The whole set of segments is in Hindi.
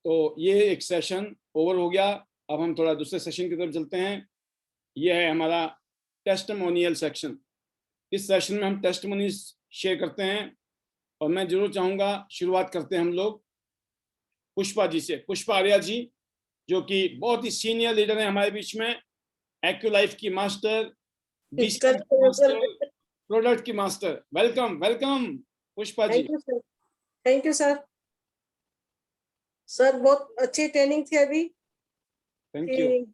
तो ये एक सेशन ओवर हो गया। अब हम थोड़ा दूसरे सेशन की तरफ चलते हैं। ये है हमारा टेस्टिमोनियल सेक्शन। इस सेशन में हम टेस्टिमोनीज शेयर करते हैं और मैं जरूर चाहूंगा शुरुआत करते हैं हम लोग पुष्पा जी से। पुष्पा आर्या जी, जो कि बहुत ही सीनियर लीडर है हमारे बीच में, एक्यूलाइफ की मास्टर, बीसीएम की मास्टर, प्रोडक्ट की master. Welcome welcome Pushpa ji. Thank you sir. Thank you sir. Sir बहुत अच्छी ट्रेनिंग थी अभी। Thank you.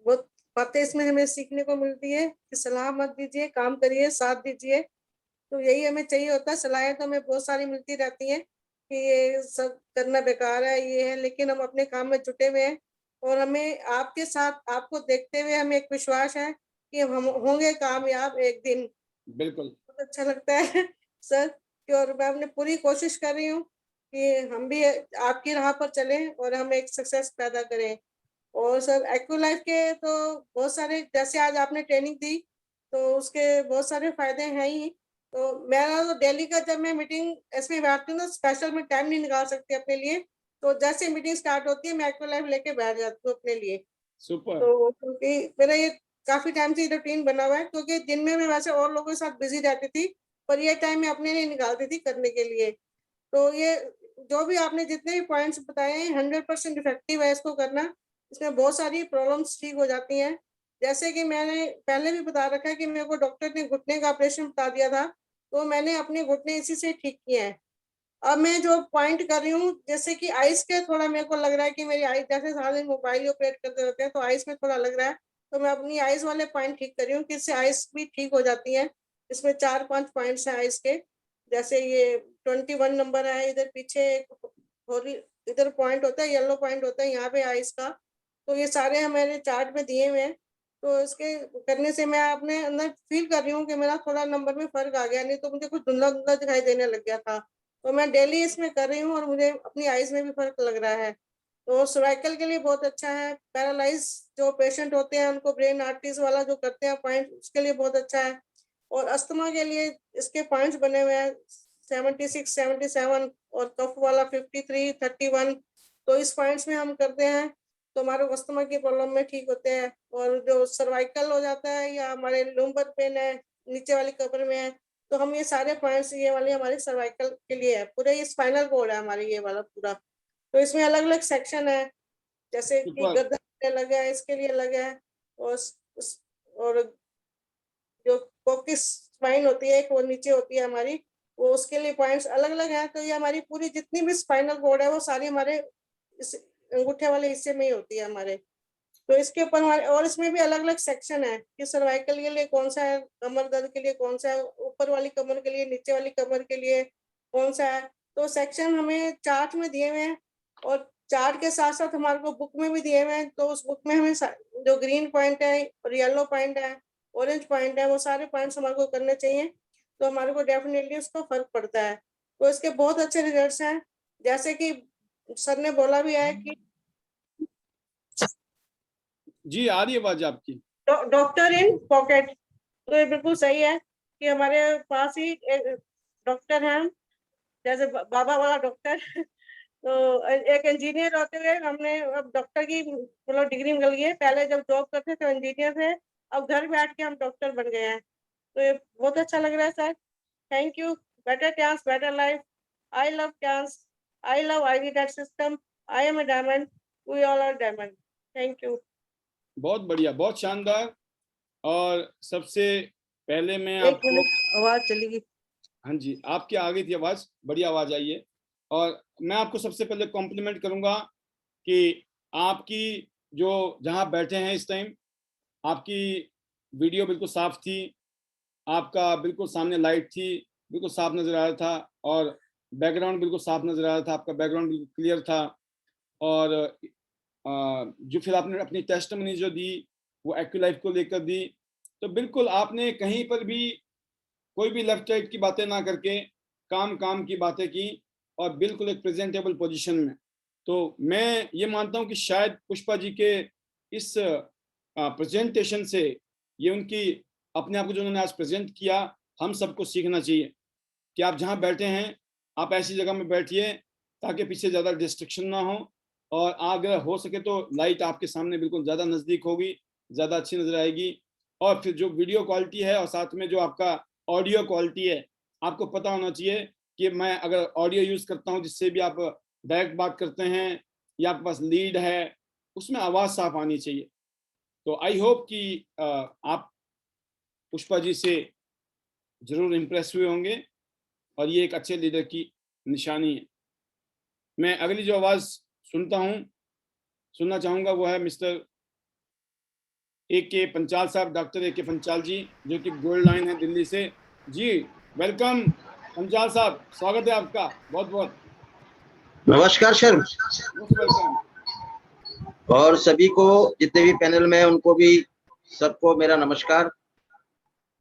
बहुत बातें इसमें हमें सीखने को मिलती है कि सलाह मत दीजिए, काम करिए, साथ दीजिए। तो यही हमें चाहिए होता है। सलाहें तो हमें बहुत सारी मिलती रहती हैं कि ये सब करना बेकार है, ये है, लेकिन हम अपने काम में जुटे हुए हैं और हमें आपके साथ, आपको देखते हुए हमें एक विश्वास है कि हम होंगे कामयाब एक दिन। बिल्कुल बहुत अच्छा लगता है सर कि, और मैं अपने पूरी कोशिश कर रही हूँ कि हम भी आपकी राह पर चलें और हम एक सक्सेस पैदा करें। और सर एक्यूलाइफ के तो बहुत सारे, जैसे आज आपने ट्रेनिंग दी तो उसके बहुत सारे फायदे हैं ही। तो मेरा तो डेली का, जब मैं मीटिंग इसमें बैठती हूँ ना, स्पेशल मैं टाइम नहीं निकाल सकती अपने लिए। तो जैसे मीटिंग स्टार्ट होती है मैं एक्यूलाइफ लेके बैठ जाती हूँ अपने लिए। सुपर। तो क्योंकि मेरा ये काफी टाइम से रूटीन बना हुआ है, क्योंकि दिन में मैं वैसे और लोगों के साथ बिजी रहती थी, पर ये टाइम मैं अपने लिए निकालती थी करने के लिए। तो ये जो भी आपने जितने भी पॉइंट्स बताए हैं 100% इफेक्टिव है इसको करना। इसमें बहुत सारी प्रॉब्लम्स ठीक हो जाती हैं। जैसे कि मैंने पहले भी बता रखा है कि मेरे को डॉक्टर ने घुटने का ऑपरेशन बता दिया था, तो मैंने अपने घुटने इसी से ठीक किए हैं। अब मैं जो पॉइंट कर रही हूँ, जैसे कि आइस के थोड़ा मेरे को लग रहा है कि मेरी आइस, जैसे सारा दिन मोबाइल ऑपरेट करते रहते हैं तो आइस में थोड़ा लग रहा है। तो मैं अपनी आइस वाले पॉइंट ठीक कर रही हूँ कि इससे आइस भी ठीक हो जाती है। इसमें 4-5 पॉइंट्स हैं आइस के। जैसे ये 21 नंबर है, इधर पीछे और इधर पॉइंट होता है, येलो पॉइंट होता है यहाँ पे आइस का। तो ये सारे हमारे चार्ट में दिए हुए हैं। तो इसके करने से मैं अपने अंदर फील कर रही हूँ कि मेरा थोड़ा नंबर में फर्क आ गया, नहीं तो मुझे कुछ धुंधला धुंधला दिखाई देने लग गया था। तो मैं डेली इसमें कर रही हूँ और मुझे अपनी आईज में भी फर्क लग रहा है। तो सर्वाइकल के लिए बहुत अच्छा है। पैरालाइज जो पेशेंट होते हैं उनको ब्रेन आर्टरीज वाला जो करते हैं पॉइंट, उसके लिए बहुत अच्छा है। और अस्थमा के लिए इसके पॉइंट्स बने हुए हैं 76, 77, और कफ वाला 53, 31। तो इस पॉइंट्स में हम करते हैं तो हमारे अस्थमा की प्रॉब्लम में ठीक होते हैं। और जो सर्वाइकल हो जाता है या हमारे लुम्बर पेन है, नीचे वाली कमर में है, तो हम ये सारे पॉइंट्स, ये वाले हमारे सर्वाइकल के लिए है। पूरे ये स्पाइनल कोड है हमारे ये वाला पूरा। तो इसमें अलग अलग सेक्शन है, जैसे कि सुपर। गर्दन के लिए अलग है, इसके लिए अलग है। और और जो कोकिस स्पाइन होती है एक, वो नीचे होती है हमारी, वो उसके लिए पॉइंट्स अलग अलग है। तो ये हमारी पूरी जितनी भी स्पाइनल कोड है वो सारी हमारे इस अंगूठे वाले हिस्से में ही होती है हमारे। तो इसके ऊपर हमारे, और इसमें भी अलग अलग सेक्शन है कि सर्वाइकल के लिए कौन सा है, कमर दर्द के लिए कौन सा है, ऊपर वाली कमर के लिए, नीचे वाली कमर के लिए कौन सा है। तो सेक्शन हमें चार्ट में दिए हुए हैं, और चार्ट के साथ साथ हमारे को बुक में भी दिए हुए हैं। तो उस बुक में हमें जो ग्रीन पॉइंट है और येलो पॉइंट है, ऑरेंज पॉइंट है, वो सारे पॉइंट्स हमारे को करने चाहिए। तो हमारे को डेफिनेटली उसको फर्क पड़ता है। तो इसके बहुत अच्छे रिजल्ट्स हैं। जैसे कि सर ने बोला भी है कि जी आ रही है आवाज आपकी। Doctor in pocket. तो ये बिल्कुल सही है कि हमारे पास ही एक डॉक्टर है, जैसे बाबा वाला डॉक्टर। तो एक इंजीनियर होते हुए हमने अब डॉक्टर की मतलब डिग्री मिल गई है। पहले जब जॉब करते थे इंजीनियर थे, अब घर बैठ के हम डॉक्टर बन गए हैं। तो ये बहुत अच्छा लग रहा है sir. Thank you. Better chance, better life. I love chance. I love ivy that system. I am a diamond. We all are diamond. Thank you. बहुत बढ़िया, बहुत शानदार। और सबसे पहले मैं एक आपको, मिनट, आवाज चली गई। हाँ जी आपकी आ गई थी आवाज, बढ़िया आवाज आई है। और मैं आपको सबसे पहले कॉम्प्लीमेंट करूंगा कि आपकी जो, जहां बैठे हैं इस टाइम, आपकी वीडियो बिल्कुल साफ थी, आपका बिल्कुल सामने लाइट थी, बिल्कुल साफ नजर आ रहा था, और बैकग्राउंड बिल्कुल साफ नजर आ रहा था, आपका बैकग्राउंड बिल्कुल क्लियर था। और जो फिर आपने अपनी टेस्टमनी जो दी वो एक्यूलाइफ को लेकर दी, तो बिल्कुल आपने कहीं पर भी कोई भी लेफ्ट राइट की बातें ना करके काम काम की बातें की, और बिल्कुल एक प्रेजेंटेबल पोजीशन में। तो मैं ये मानता हूँ कि शायद पुष्पा जी के इस प्रेजेंटेशन से, ये उनकी अपने आप को जो उन्होंने आज प्रेजेंट किया, हम सबको सीखना चाहिए कि आप जहाँ बैठे हैं आप ऐसी जगह में बैठिए ताकि पीछे ज़्यादा डिस्ट्रक्शन ना हो, और अगर हो सके तो लाइट आपके सामने बिल्कुल ज़्यादा नज़दीक होगी, ज़्यादा अच्छी नज़र आएगी। और फिर जो वीडियो क्वालिटी है और साथ में जो आपका ऑडियो क्वालिटी है, आपको पता होना चाहिए कि मैं अगर ऑडियो यूज़ करता हूँ जिससे भी आप डायरेक्ट बात करते हैं या आपके पास लीड है, उसमें आवाज़ साफ आनी चाहिए। तो आई होप कि आप पुष्पा जी से ज़रूर इम्प्रेस हुए होंगे, और ये एक अच्छे लीडर की निशानी है। मैं अगली जो आवाज़ सुनना चाहूँगा वो है मिस्टर ए.के. पंचाल साहब, डॉक्टर ए.के. पंचाल जी, जो कि गोल्ड लाइन है दिल्ली से। जी, वेलकम पंचाल साहब, स्वागत है आपका बहुत-बहुत। नमस्कार सर। Most welcome. और सभी को, जितने भी पैनल में हैं, उनको भी सबको मेरा नमस्कार।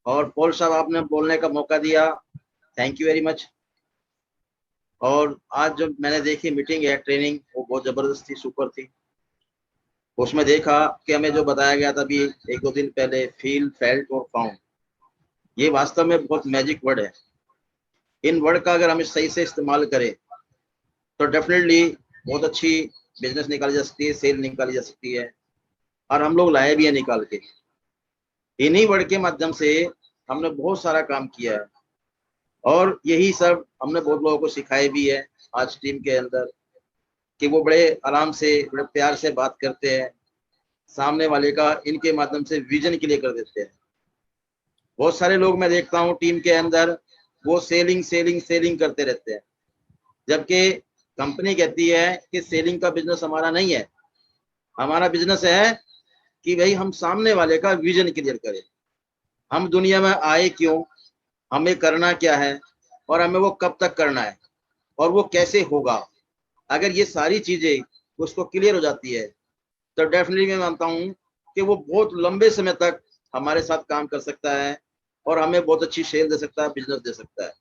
और पॉल साहब, आपने बोलने का मौका दिया, थैंक यू वेरी मच। और आज जो मैंने देखी मीटिंग है, ट्रेनिंग, वो बहुत जबरदस्त थी, सुपर थी। उसमें देखा कि हमें जो बताया गया था अभी 1-2 दिन पहले, फील, फेल्ट और फाउंड, ये वास्तव में बहुत मैजिक वर्ड है। इन वर्ड का अगर हम सही से इस्तेमाल करें तो डेफिनेटली बहुत अच्छी बिजनेस निकाली जा सकती है, सेल निकाली जा सकती है, और हम लोग लाए भी है निकाल के। इन्हीं वर्ड के माध्यम से हमने बहुत सारा काम किया है, और यही सब हमने बहुत लोगों को सिखाए भी है आज टीम के अंदर, कि वो बड़े आराम से, बड़े प्यार से बात करते हैं, सामने वाले का इनके माध्यम से विजन क्लियर कर देते हैं। बहुत सारे लोग मैं देखता हूँ टीम के अंदर, वो सेलिंग सेलिंग सेलिंग करते रहते हैं, जबकि कंपनी कहती है कि सेलिंग का बिजनेस हमारा नहीं है। हमारा बिजनेस है कि भाई हम सामने वाले का विजन क्लियर करें, हम दुनिया में आए क्यों, हमें करना क्या है, और हमें वो कब तक करना है, और वो कैसे होगा। अगर ये सारी चीजें उसको क्लियर हो जाती है तो डेफिनेटली मैं मानता हूँ कि वो बहुत लंबे समय तक हमारे साथ काम कर सकता है, और हमें बहुत अच्छी सेल दे सकता है, बिजनेस दे सकता है।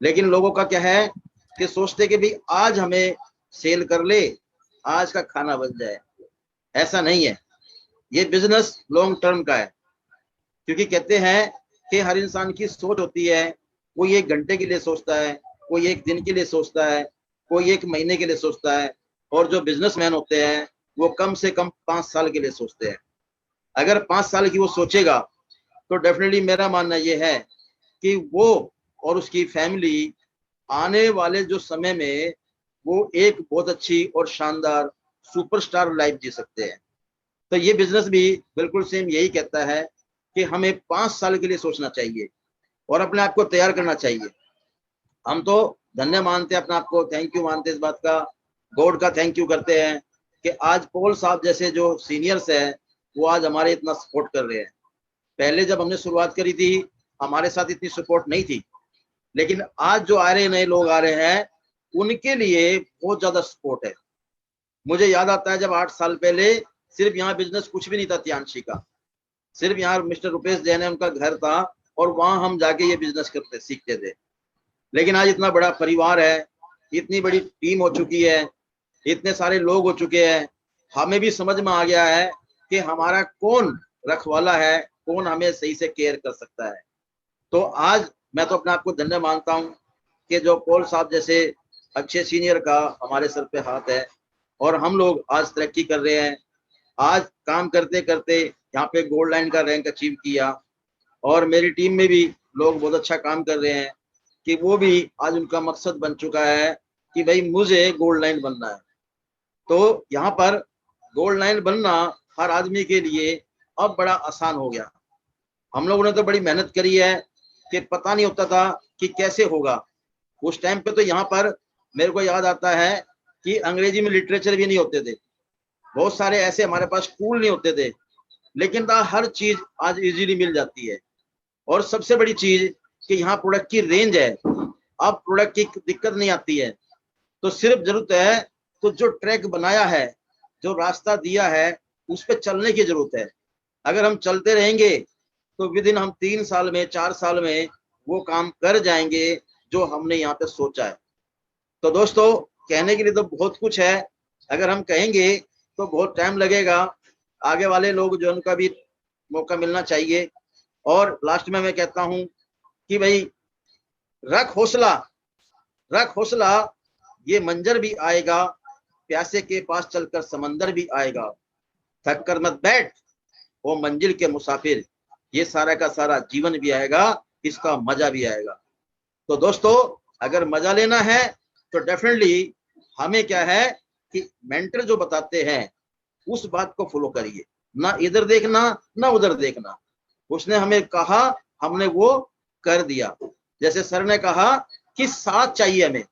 लेकिन लोगों का क्या है कि सोचते कि भाई आज हमें सेल कर ले, आज का खाना बन जाए। ऐसा नहीं है, ये बिजनेस लॉन्ग टर्म का है। क्योंकि कहते हैं कि हर इंसान की सोच होती है, कोई 1 घंटे के लिए सोचता है, कोई 1 दिन के लिए सोचता है, कोई 1 महीने के लिए सोचता है, और जो बिजनेसमैन होते हैं वो कम से कम 5 साल के लिए सोचते हैं। अगर 5 साल की वो सोचेगा तो डेफिनेटली मेरा मानना ये है कि वो और उसकी फैमिली आने वाले जो समय में वो एक बहुत अच्छी और शानदार सुपरस्टार लाइफ जी सकते हैं। तो ये बिजनेस भी बिल्कुल सेम यही कहता है कि हमें 5 साल के लिए सोचना चाहिए और अपने आप को तैयार करना चाहिए। हम तो धन्य मानते हैं अपने आप को, थैंक यू मानते हैं इस बात का, गॉड का थैंक यू करते हैं कि आज पॉल साहब जैसे जो सीनियर्स हैं वो आज हमारे इतना सपोर्ट कर रहे हैं। पहले जब हमने शुरुआत करी थी हमारे साथ इतनी सपोर्ट नहीं थी, लेकिन आज जो आ रहे नए लोग आ रहे हैं उनके लिए बहुत ज्यादा सपोर्ट है। मुझे याद आता है जब 8 साल पहले सिर्फ यहाँ बिजनेस कुछ भी नहीं था तियांशी का, सिर्फ यहाँ मिस्टर रुपेश जैन है उनका घर था, और वहां हम जाके ये बिजनेस करते सीखते थे। लेकिन आज इतना बड़ा परिवार है, इतनी बड़ी टीम हो चुकी है, इतने सारे लोग हो चुके हैं, हमें भी समझ में आ गया है कि हमारा कौन रखवाला है, कौन हमें सही से केयर कर सकता है। तो आज मैं तो अपने आप को धन्य मानता हूँ कि जो पॉल साहब जैसे अच्छे सीनियर का हमारे सर पे हाथ है, और हम लोग आज तरक्की कर रहे हैं। आज काम करते करते यहाँ पे गोल्ड लाइन का रैंक अचीव किया, और मेरी टीम में भी लोग बहुत अच्छा काम कर रहे हैं कि वो भी आज उनका मकसद बन चुका है कि भाई मुझे गोल्ड लाइन बनना है। तो यहाँ पर गोल्ड लाइन बनना हर आदमी के लिए अब बड़ा आसान हो गया। हम लोगों ने तो बड़ी मेहनत करी है कि पता नहीं होता था कि कैसे होगा। उस टाइम पे तो यहाँ पर मेरे को याद आता है कि अंग्रेजी में लिटरेचर भी नहीं होते थे, बहुत सारे ऐसे हमारे पास स्कूल नहीं होते थे, लेकिन हर चीज आज इजीली मिल जाती है। और सबसे बड़ी चीज कि यहाँ प्रोडक्ट की रेंज है, अब प्रोडक्ट की दिक्कत नहीं आती है। तो सिर्फ जरूरत है तो जो ट्रैक बनाया है, जो रास्ता दिया है, उस पर चलने की जरूरत है। अगर हम चलते रहेंगे तो विद इन हम 3 साल में 4 साल में वो काम कर जाएंगे जो हमने यहाँ पे सोचा है। तो दोस्तों कहने के लिए तो बहुत कुछ है, अगर हम कहेंगे तो बहुत टाइम लगेगा। आगे वाले लोग जो उनका भी मौका मिलना चाहिए। और लास्ट में मैं कहता हूं कि भाई रख हौसला, रख हौसला, ये मंजर भी आएगा, प्यासे के पास चलकर समंदर भी आएगा, थक कर मत बैठ वो मंजिल के मुसाफिर, ये सारा का सारा जीवन भी आएगा, इसका मजा भी आएगा। तो दोस्तों अगर मजा लेना है तो डेफिनेटली हमें क्या है कि मेंटर जो बताते हैं उस बात को फॉलो करिए, ना इधर देखना ना उधर देखना। उसने हमें कहा, हमने वो कर दिया। जैसे सर ने कहा कि साथ चाहिए,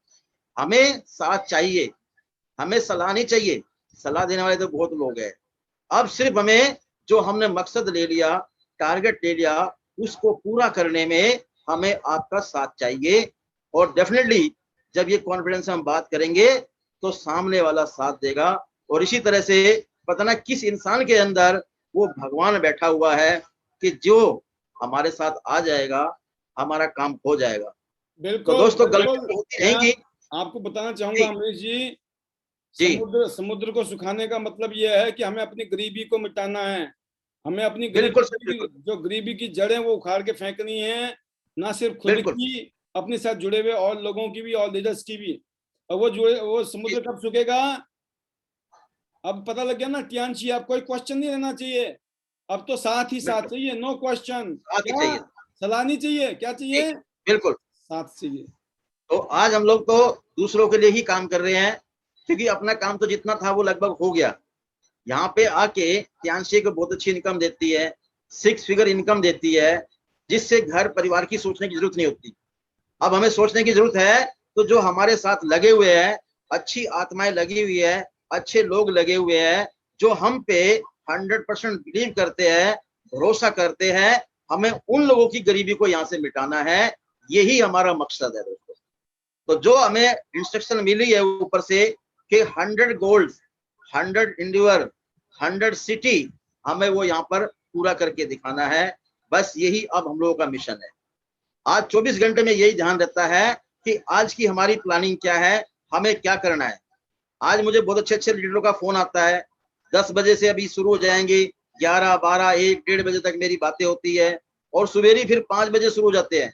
हमें साथ चाहिए, हमें सलाह नहीं चाहिए। सलाह देने वाले तो बहुत लोग हैं। अब सिर्फ हमें जो हमने मकसद ले लिया, टारगेट ले लिया, उसको पूरा करने में हमें आपका साथ चाहिए। और डेफिनेटली जब ये कॉन्फिडेंस हम बात करेंगे तो सामने वाला साथ देगा। और इसी तरह से पता ना किस इंसान के अंदर वो भगवान बैठा हुआ है कि जो हमारे साथ आ जाएगा, हमारा काम हो जाएगा। तो बिल्कुल दोस्तों बिल्कुल। गलतियां होती मैं रहेंगी। आपको बताना चाहूंगा जी अमरीश जी, जी समुद्र को सुखाने का मतलब यह है कि हमें अपनी गरीबी को मिटाना है। हमें अपनी बिल्कुल गरीबी सर, की, बिल्कुल जो गरीबी की जड़ें वो उखाड़ के फेंकनी है, ना सिर्फ खुद बिल्कुल। की, अपने साथ जुड़े हुए और लोगों की भी और लीडर्स की भी। और वो जी, समुद्र कब सूखेगा? अब पता लग गया ना टियांशी, अब कोई क्वेश्चन नहीं रहना चाहिए। अब तो साथ ही साथ बिल्कुल चाहिए, नो क्वेश्चन। साथ ही क्या चाहिए। सलाह नहीं चाहिए, क्या जी चाहिए? बिल्कुल। साथ चाहिए। तो आज हम लोग तो दूसरों के लिए ही काम कर रहे हैं, क्योंकि अपना काम तो जितना था वो लगभग हो गया। यहाँ पे आके त्यांशी को बहुत अच्छी इनकम देती है, 6 फिगर इनकम देती है, जिससे घर परिवार की सोचने की जरूरत नहीं होती। अब हमें सोचने की जरूरत है तो जो हमारे साथ लगे हुए हैं, अच्छी आत्माएं लगी हुई है, अच्छे लोग लगे हुए हैं, जो हम पे 100% बिलीव करते हैं, भरोसा करते हैं, हमें उन लोगों की गरीबी को यहाँ से मिटाना है। यही हमारा मकसद है दोस्तों। तो जो हमें इंस्ट्रक्शन मिली है ऊपर से कि 100 गोल्ड, 100 इंडिवर, 100 सिटी, हमें वो यहाँ पर पूरा करके दिखाना है। बस यही अब हम लोगों का मिशन है। आज 24 घंटे में यही ध्यान रहता है कि आज की हमारी प्लानिंग क्या है, हमें क्या करना है। आज मुझे बहुत अच्छे अच्छे लीडरों का फोन आता है, 10 बजे से अभी शुरू हो जाएंगे, 11, 12, 1, 1:30 बजे तक मेरी बातें होती है, और सवेरे फिर 5 बजे शुरू हो जाते हैं।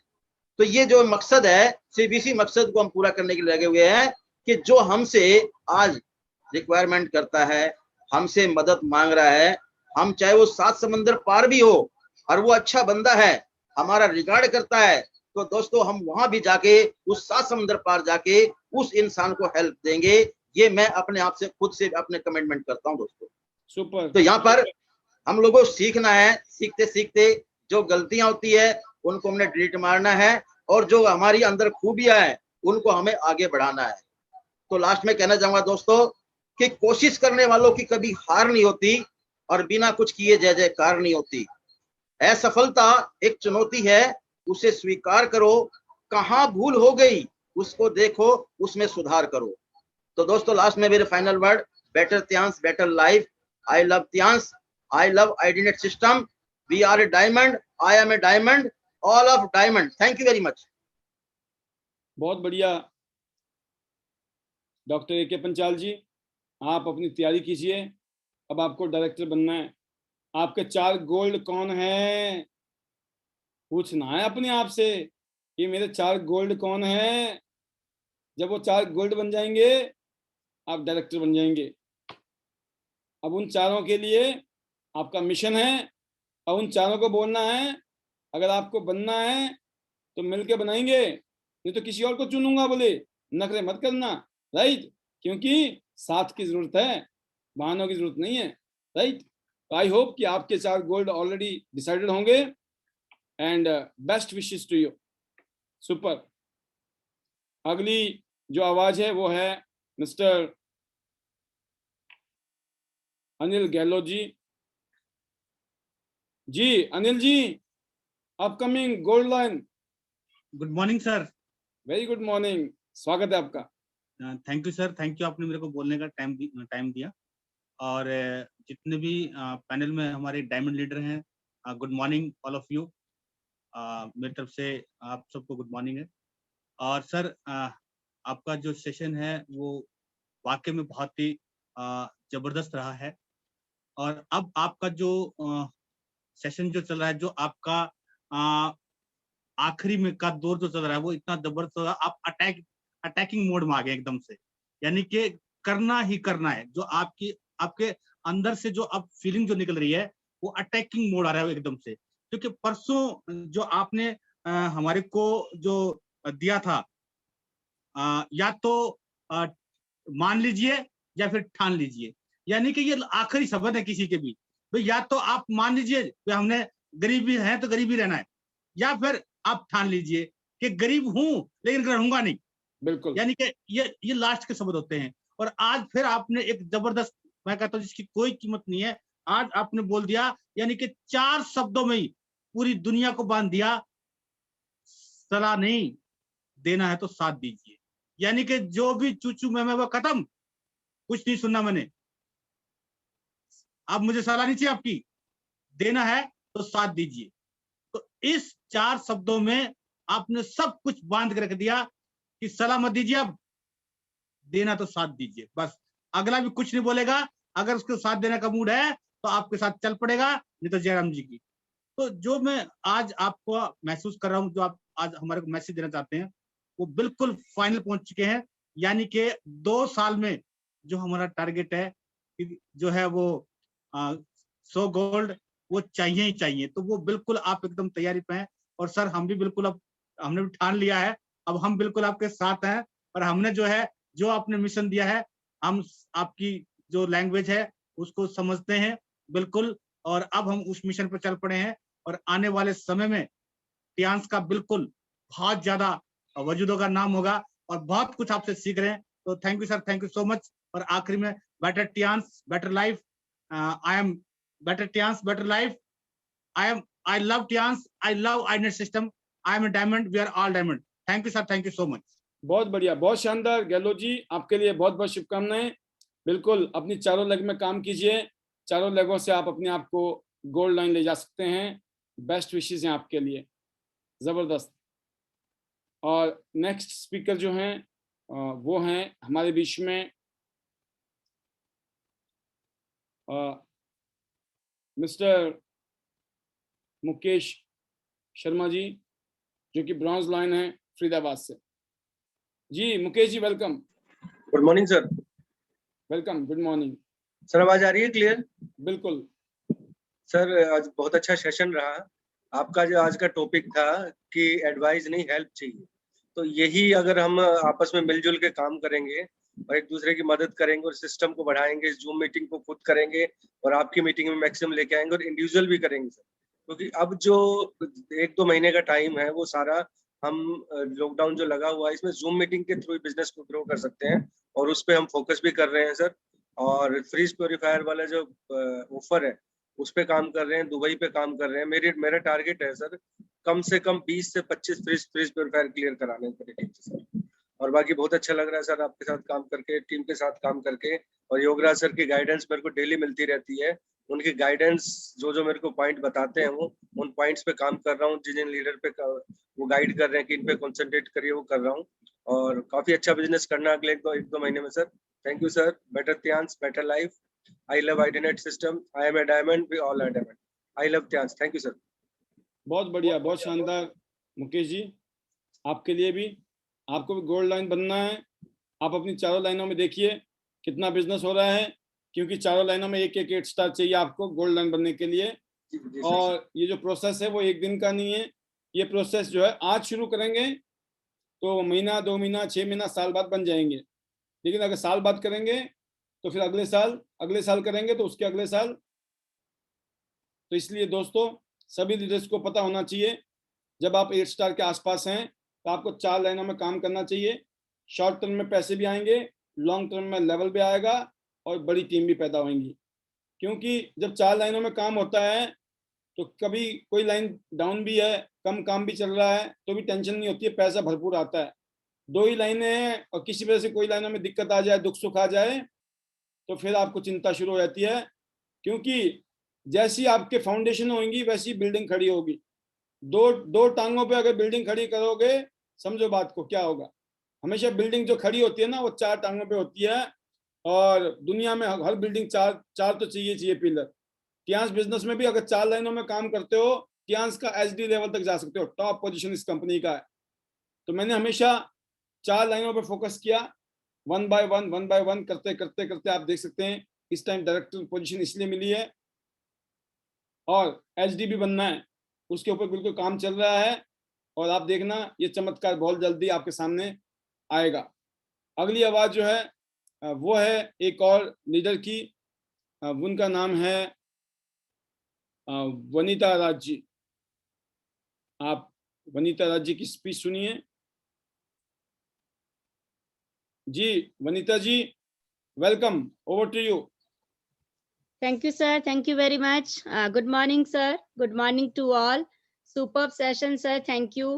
तो ये जो मकसद है, सिर्फ इसी मकसद को हम पूरा करने के लिए लगे हुए हैं कि जो हमसे आज रिक्वायरमेंट करता है, हमसे मदद मांग रहा है, हम चाहे वो 7 समंदर पार भी हो और वो अच्छा बंदा है, हमारा रिगार्ड करता है, तो दोस्तों हम वहां भी जाके उस 7 समंदर पार जाके उस इंसान को हेल्प देंगे। ये मैं अपने आप से खुद से अपने कमिटमेंट करता हूँ दोस्तों। सुपर। तो यहाँ पर हम लोगों को सीखना है, सीखते सीखते जो गलतियां होती है उनको हमने डिलीट मारना है, और जो हमारी अंदर खूबियां हैं उनको हमें आगे बढ़ाना है। तो लास्ट में कहना चाहूंगा दोस्तों कि कोशिश करने वालों की कभी हार नहीं होती, और बिना कुछ किए जय जयकार नहीं होती। असफलता एक चुनौती है, उसे स्वीकार करो, कहां भूल हो गई उसको देखो, उसमें सुधार करो। तो दोस्तों लास्ट में मेरे final word, better Tiens better life, I love Tiens, I love IDNet system, we are a diamond, I am a diamond, all of diamond. Thank you very much. बहुत बढ़िया डॉक्टर ए के पंचाल जी, आप अपनी तैयारी कीजिए। अब आपको डायरेक्टर बनना है। आपके 4 गोल्ड कौन है? पूछना है अपने आप से कि मेरे 4 गोल्ड कौन है। जब वो 4 गोल्ड बन जाएंगे, आप डायरेक्टर बन जाएंगे। अब उन चारों के लिए आपका मिशन है, और उन चारों को बोलना है अगर आपको बनना है तो मिलके बनाएंगे, नहीं तो किसी और को चुनूंगा। बोले नखरे मत करना, राइट? क्योंकि साथ की जरूरत है, बहानों की जरूरत नहीं है, राइट? आई होप कि आपके 4 गोल्ड ऑलरेडी डिसाइडेड होंगे, and best wishes to you. Super. अगली जो आवाज है वो है मिस्टर अनिल गहलोत जी। जी Anil ji, upcoming gold line. Good morning sir. Very good morning, स्वागत है आपका। Thank you sir, thank you, आपने मेरे को बोलने का टाइम दिया। और जितने भी पैनल में हमारे डायमंड लीडर हैं, good morning all of you. मेरी तरफ से आप सबको गुड मॉर्निंग है। और सर आपका जो सेशन है वो वाकई में बहुत ही जबरदस्त रहा है। और अब आपका जो सेशन जो चल रहा है, जो आपका आखिरी में का दौर जो चल रहा है, वो इतना जबरदस्त, आप अटैकिंग मोड में आ गए एकदम से। यानी कि करना ही करना है। जो आपके अंदर से जो अब फीलिंग जो निकल रही है वो अटैकिंग मोड आ रहा है एकदम से, क्योंकि परसों जो आपने हमारे को जो दिया था, या तो मान लीजिए या फिर ठान लीजिए, यानी कि ये आखिरी शब्द है किसी के भी। भाई या तो आप मान लीजिए कि हमने गरीबी है तो गरीबी रहना है, या फिर आप ठान लीजिए कि गरीब हूं लेकिन रहूंगा नहीं। बिल्कुल यानी कि ये लास्ट के शब्द होते हैं। और आज फिर आपने एक जबरदस्त, मैं कहता हूँ जिसकी कोई कीमत नहीं है, आज आपने बोल दिया, यानी कि 4 शब्दों में ही पूरी दुनिया को बांध दिया। सलाह नहीं देना है तो साथ दीजिए। यानी कि जो भी चूचू मैं वो खत्म, कुछ नहीं सुनना मैंने। अब मुझे सलाह नहीं चाहिए आपकी, देना है तो साथ दीजिए। तो इस 4 शब्दों में आपने सब कुछ बांध के रख दिया कि सलाह मत दीजिए, अब देना तो साथ दीजिए बस। अगला भी कुछ नहीं बोलेगा, अगर उसको साथ देने का मूड है तो आपके साथ चल पड़ेगा, नहीं तो जयराम जी की। तो जो मैं आज आपको महसूस कर रहा हूँ, जो आप आज हमारे को मैसेज देना चाहते हैं, वो बिल्कुल फाइनल पहुंच चुके हैं। यानी कि 2 साल में जो हमारा टारगेट है कि जो है वो 100 गोल्ड वो चाहिए ही चाहिए। तो वो बिल्कुल आप एकदम तैयारी पे हैं। और सर हम भी बिल्कुल, अब हमने भी ठान लिया है, अब हम बिल्कुल आपके साथ हैं। और हमने जो है, जो आपने मिशन दिया है, हम आपकी जो लैंग्वेज है उसको समझते हैं बिल्कुल। और अब हम उस मिशन पर चल पड़े हैं। और आने वाले समय में टियांस का बिल्कुल बहुत ज्यादा वजूदों का नाम होगा, और बहुत कुछ आपसे सीख रहे हैं। तो thank you sir, thank you so much. और आखिरी में, better Tiens better life, I am better Tiens better life, I love Tiens, I love IDNet system, I am a diamond, we are all diamond. Thank you sir, thank you so much. बहुत बढ़िया, बहुत शानदार गहलोत जी, आपके लिए बहुत बहुत शुभकामनाएं। बिल्कुल अपनी चारों लेग में काम कीजिए, चारों लेगों से आप अपने आप को गोल्ड लाइन ले जा सकते हैं। बेस्ट विशेस हैं आपके लिए, जबरदस्त। और नेक्स्ट स्पीकर जो हैं वो हैं हमारे बीच में मिस्टर मुकेश शर्मा जी, जो कि ब्रॉन्ज लाइन है फरीदाबाद से। जी Mukesh ji, welcome. Good morning sir. Welcome, good morning. Sir आवाज आ रही है क्लियर? बिल्कुल सर आज बहुत अच्छा सेशन रहा। आपका जो आज का टॉपिक था कि एडवाइस नहीं हेल्प चाहिए, तो यही अगर हम आपस में मिलजुल के काम करेंगे और एक दूसरे की मदद करेंगे और सिस्टम को बढ़ाएंगे, जूम मीटिंग को खुद करेंगे और आपकी मीटिंग में मैक्सिमम लेके आएंगे और इंडिविजुअल भी करेंगे सर। क्योंकि अब जो 1-2 महीने का टाइम है वो सारा हम लॉकडाउन जो लगा हुआ है इसमें जूम मीटिंग के थ्रू बिजनेस को ग्रो कर सकते हैं और उस पर हम फोकस भी कर रहे हैं सर। और फ्रीज प्योरीफायर वाला जो ऑफर है उस पे काम कर रहे हैं, दुबई पे काम कर रहे हैं। मेरा टारगेट है सर कम से कम 20 से 25 फ्रीज प्योरीफायर क्लियर कराने मेरी टीम से सर। और बाकी बहुत अच्छा लग रहा है सर आपके साथ काम करके, टीम के साथ काम करके। और योगराज सर की गाइडेंस मेरे को डेली मिलती रहती है। उनकी गाइडेंस जो जो मेरे को पॉइंट बताते हैं वो उन पॉइंट्स पे काम कर रहा हूँ। जिन लीडर पे वो गाइड कर रहे हैं कि इन पे कॉन्सेंट्रेट करिए, वो कर रहा हूँ। और काफी अच्छा बिजनेस करना अगले 1-2 महीने में सर। Thank you sir. Better Tiens better life. I love IDNet system. I am a diamond. We all are diamond. I love Tyans. Thank you, sir. बहुत बढ़िया, बहुत शानदार मुकेश जी। आपके लिए भी, आपको भी गोल्ड लाइन बनना है। आप अपनी चारों लाइनों में देखिए कितना बिजनेस हो रहा है, क्योंकि चारों लाइनों में एक 8 स्टार चाहिए आपको गोल्ड लाइन बनने के लिए। और ये जो प्रोसेस है वो एक दिन का नहीं है। ये प्रोसेस जो है आज शुरू करेंगे तो महीना, 2 महीना, 6 महीना, साल बाद बन जाएंगे। लेकिन अगर साल बाद करेंगे तो फिर अगले साल करेंगे तो उसके अगले साल। तो इसलिए दोस्तों सभी लीडर्स को पता होना चाहिए, जब आप 8 स्टार के आसपास हैं तो आपको 4 लाइनों में काम करना चाहिए। शॉर्ट टर्म में पैसे भी आएंगे, लॉन्ग टर्म में लेवल भी आएगा और बड़ी टीम भी पैदा होंगी। क्योंकि जब 4 लाइनों में काम होता है तो कभी कोई लाइन डाउन भी है, कम काम भी चल रहा है तो भी टेंशन नहीं होती है, पैसा भरपूर आता है। 2 ही लाइनें हैं और किसी वजह से कोई लाइनों में दिक्कत आ जाए, दुख सुख आ जाए, तो फिर आपको चिंता शुरू हो जाती है। क्योंकि जैसी आपके फाउंडेशन होंगी वैसी बिल्डिंग खड़ी होगी। दो टांगों पे अगर बिल्डिंग खड़ी करोगे, समझो बात को क्या होगा। हमेशा बिल्डिंग जो खड़ी होती है ना वो 4 टांगों पे होती है। और दुनिया में हर बिल्डिंग चार तो चाहिए पिलर। टियांस बिजनेस में भी अगर 4 लाइनों में काम करते हो, टियांस का एचडी लेवल तक जा सकते हो। टॉप पोजीशन इस कंपनी का है। तो मैंने हमेशा 4 लाइनों पे फोकस किया वन बाय वन करते करते करते आप देख सकते हैं इस टाइम डायरेक्टर पोजीशन इसलिए मिली है और एचडीबी बनना है, उसके ऊपर बिल्कुल काम चल रहा है और आप देखना ये चमत्कार बहुत जल्दी आपके सामने आएगा। अगली आवाज जो है वो है एक और लीडर की, उनका नाम है वनीता राज जी। आप वनीता राज जी की स्पीच सुनिए। जी Vanita ji, welcome, over to you. Thank you, sir. Thank you very much. Good morning, sir. Good morning to all. Superb session, sir. Thank you.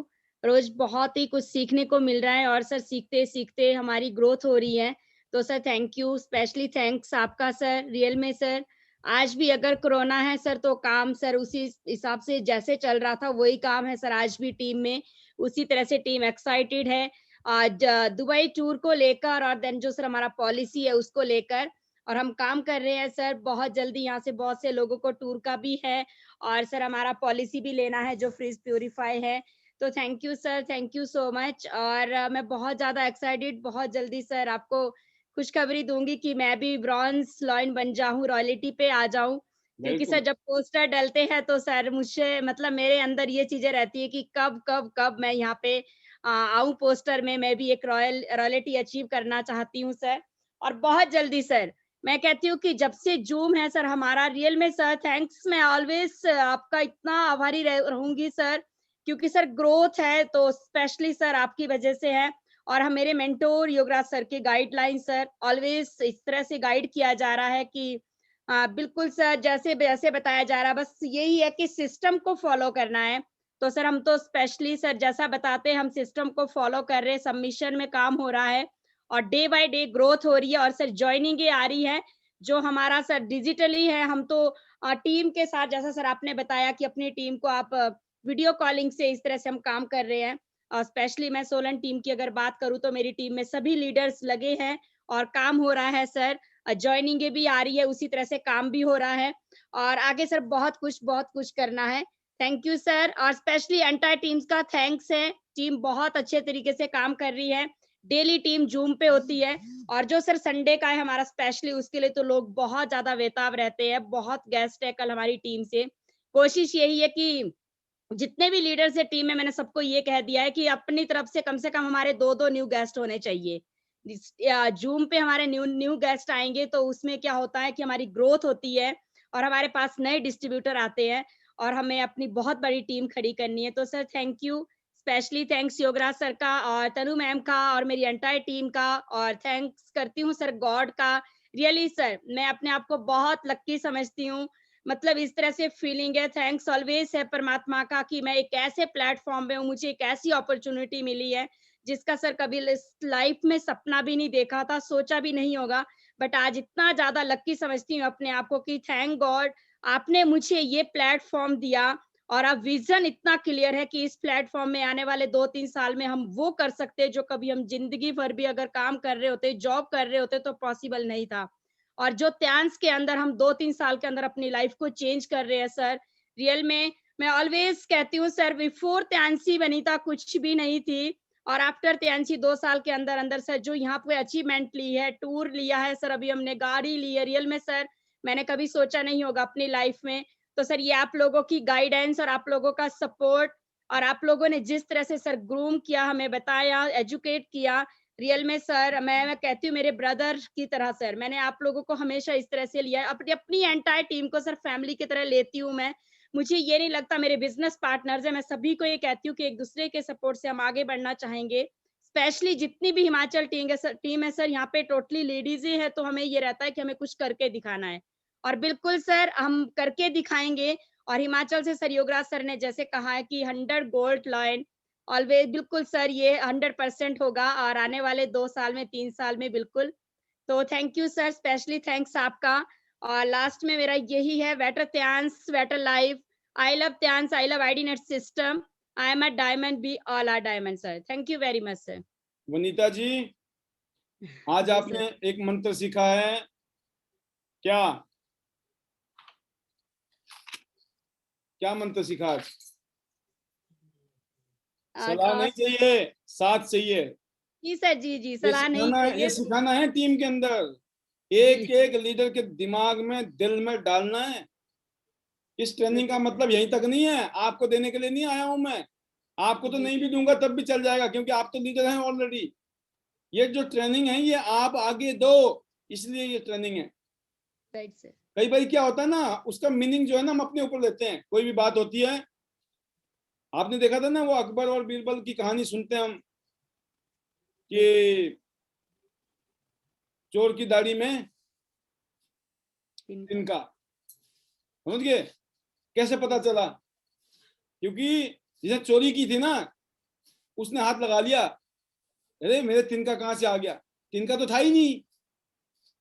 रोज बहुत ही कुछ सीखने को मिल रहा है और सर सीखते सीखते हमारी ग्रोथ हो रही है, तो sir thank you, specially thanks आपका सर। रियल में सर आज भी अगर कोरोना है सर तो काम सर उसी हिसाब से जैसे चल रहा था वही काम है सर, आज भी टीम में उसी तरह से टीम एक्साइटेड है आज दुबई टूर को लेकर और देन जो सर हमारा पॉलिसी है उसको लेकर, और हम काम कर रहे हैं सर। बहुत जल्दी यहाँ से बहुत से लोगों को टूर का भी है और सर हमारा पॉलिसी भी लेना है जो फ्रीज प्यूरिफाई है। तो thank you sir, thank you so much. और मैं बहुत ज्यादा एक्साइटेड, बहुत जल्दी सर आपको खुशखबरी दूंगी कि मैं भी ब्रॉन्ज लॉइन बन जाऊं, रॉयल्टी पे आ जाऊं, क्योंकि सर जब पोस्टर डलते हैं तो सर मुझे मतलब मेरे अंदर ये चीजें रहती है कि कब कब कब मैं यहाँ पे आऊं पोस्टर में। मैं भी एक रॉयल्टी अचीव करना चाहती हूँ सर, और बहुत जल्दी सर। मैं कहती हूँ कि जब से जूम है सर हमारा, रियल में सर थैंक्स, मैं ऑलवेज आपका इतना आभारी रहूंगी सर, क्योंकि सर ग्रोथ है तो स्पेशली सर आपकी वजह से है। और हम मेरे मेंटोर योगराज सर के गाइडलाइन सर ऑलवेज इस तरह से गाइड किया जा रहा है कि बिल्कुल सर जैसे जैसे बताया जा रहा है, बस यही है कि सिस्टम को फॉलो करना है। तो सर हम तो स्पेशली सर जैसा बताते हैं हम सिस्टम को फॉलो कर रहे हैं, सबमिशन में काम हो रहा है और डे बाय डे ग्रोथ हो रही है। और सर ज्वाइनिंग ये आ रही है जो हमारा सर डिजिटली है। हम तो टीम के साथ, जैसा सर आपने बताया कि अपनी टीम को आप वीडियो कॉलिंग से इस तरह से हम काम कर रहे हैं। और स्पेशली मैं सोलन टीम की अगर बात करूं तो मेरी टीम में सभी लीडर्स लगे हैं और काम हो रहा है सर। ज्वाइनिंग भी आ रही है, उसी तरह से काम भी हो रहा है और आगे सर बहुत कुछ करना है। Thank you sir. और स्पेशली एंटायर टीम्स का थैंक्स है, टीम बहुत अच्छे तरीके से काम कर रही है। डेली टीम जूम पे होती है और जो सर संडे का है हमारा स्पेशली, उसके लिए तो लोग बहुत ज्यादा बेताब रहते हैं। बहुत गेस्ट है कल हमारी टीम से। कोशिश यही है कि जितने भी लीडर्स है टीम में, मैंने सबको ये कह दिया है कि अपनी तरफ से कम हमारे 2-2 न्यू गेस्ट होने चाहिए। जूम पे हमारे न्यू गेस्ट आएंगे तो उसमें क्या होता है कि हमारी ग्रोथ होती है और हमारे पास नए डिस्ट्रीब्यूटर आते हैं और हमें अपनी बहुत बड़ी टीम खड़ी करनी है। तो sir thank you, specially thanks Yograj sir का और तनु मैम का और मेरी एंटायर टीम का, और थैंक्स करती हूँ सर गॉड का। रियली सर मैं अपने आप को बहुत लक्की समझती हूँ, मतलब इस तरह से फीलिंग है। थैंक्स ऑलवेज है परमात्मा का कि मैं एक ऐसे प्लेटफॉर्म पे हूँ, मुझे एक ऐसी अपॉर्चुनिटी मिली है जिसका सर कभी लाइफ में सपना भी नहीं देखा था, सोचा भी नहीं होगा। बट आज इतना ज्यादा लक्की समझती हूँ अपने आप को कि थैंक गॉड आपने मुझे ये प्लेटफॉर्म दिया। और अब विजन इतना क्लियर है कि इस प्लेटफॉर्म में आने वाले 2-3 साल में हम वो कर सकते हैं जो कभी हम जिंदगी भर भी अगर काम कर रहे होते, जॉब कर रहे होते तो पॉसिबल नहीं था। और जो त्यांस के अंदर हम 2-3 साल के अंदर अपनी लाइफ को चेंज कर रहे हैं सर, रियल में मैं ऑलवेज कहती हूँ सर, बिफोर त्यांसी वनीता कुछ भी नहीं थी और आफ्टर त्यांसी 2 साल के अंदर अंदर सर जो यहाँ पे अचीवमेंट ली है, टूर लिया है सर, अभी हमने गाड़ी ली है, रियल में सर मैंने कभी सोचा नहीं होगा अपनी लाइफ में। तो सर ये आप लोगों की गाइडेंस और आप लोगों का सपोर्ट और आप लोगों ने जिस तरह से सर ग्रूम किया, हमें बताया, एजुकेट किया, रियल में सर मैं कहती हूँ मेरे ब्रदर की तरह सर मैंने आप लोगों को हमेशा इस तरह से लिया है। अपनी एंटायर टीम को सर फैमिली की तरह लेती हूँ मैं। मुझे ये नहीं लगता, मेरे बिजनेस पार्टनर्स है, मैं सभी को ये कहती हूँ कि एक दूसरे के सपोर्ट से हम आगे बढ़ना चाहेंगे। स्पेशली जितनी भी हिमाचल टीम है सर यहाँ पे टोटली लेडीज ही है, तो हमें ये रहता है कि हमें कुछ करके दिखाना है और बिल्कुल सर हम करके दिखाएंगे। और हिमाचल से सर योगराज सर ने जैसे कहा है कि 100 गोल्ड लाइन ऑलवेज, बिल्कुल सर ये 100% होगा और आने वाले 2 साल में 3 साल में बिल्कुल। तो thank you sir, specially thanks आपका। और लास्ट में मेरा यही है, better Tiens better life, I love Tiens, I love IDNet system, I am a diamond, we all are diamond sir. Thank you very much sir. Vanita ji, आज जी आपने एक मंत्र सीखा है क्या? क्या मंत्र सीखा आज? सलाह नहीं चाहिए, साथ चाहिए। जी सर, जी सलाह नहीं ये चाहिए। सिखाना है टीम के अंदर, एक एक लीडर के दिमाग में, दिल में डालना है। इस ट्रेनिंग का मतलब यहीं तक नहीं है, आपको देने के लिए नहीं आया हूं मैं, आपको तो नहीं भी दूंगा तब भी चल जाएगा, क्योंकि आप तो लीडर हैं ऑलरेडी। ये जो ट्रेनिंग है ये आप आगे दो, इसलिए ये ट्रेनिंग है। Right sir. कई बार क्या होता है ना, उसका मीनिंग जो है ना हम अपने ऊपर लेते हैं। कोई भी बात होती है, आपने देखा था ना वो अकबर और बीरबल की कहानी सुनते हैं हम कि चोर की दाढ़ी में तिनका, समझ गए? कैसे पता चला? क्योंकि जिसने चोरी की थी ना, उसने हाथ लगा लिया, अरे मेरे तिनका कहां से आ गया, तिनका तो था ही नहीं।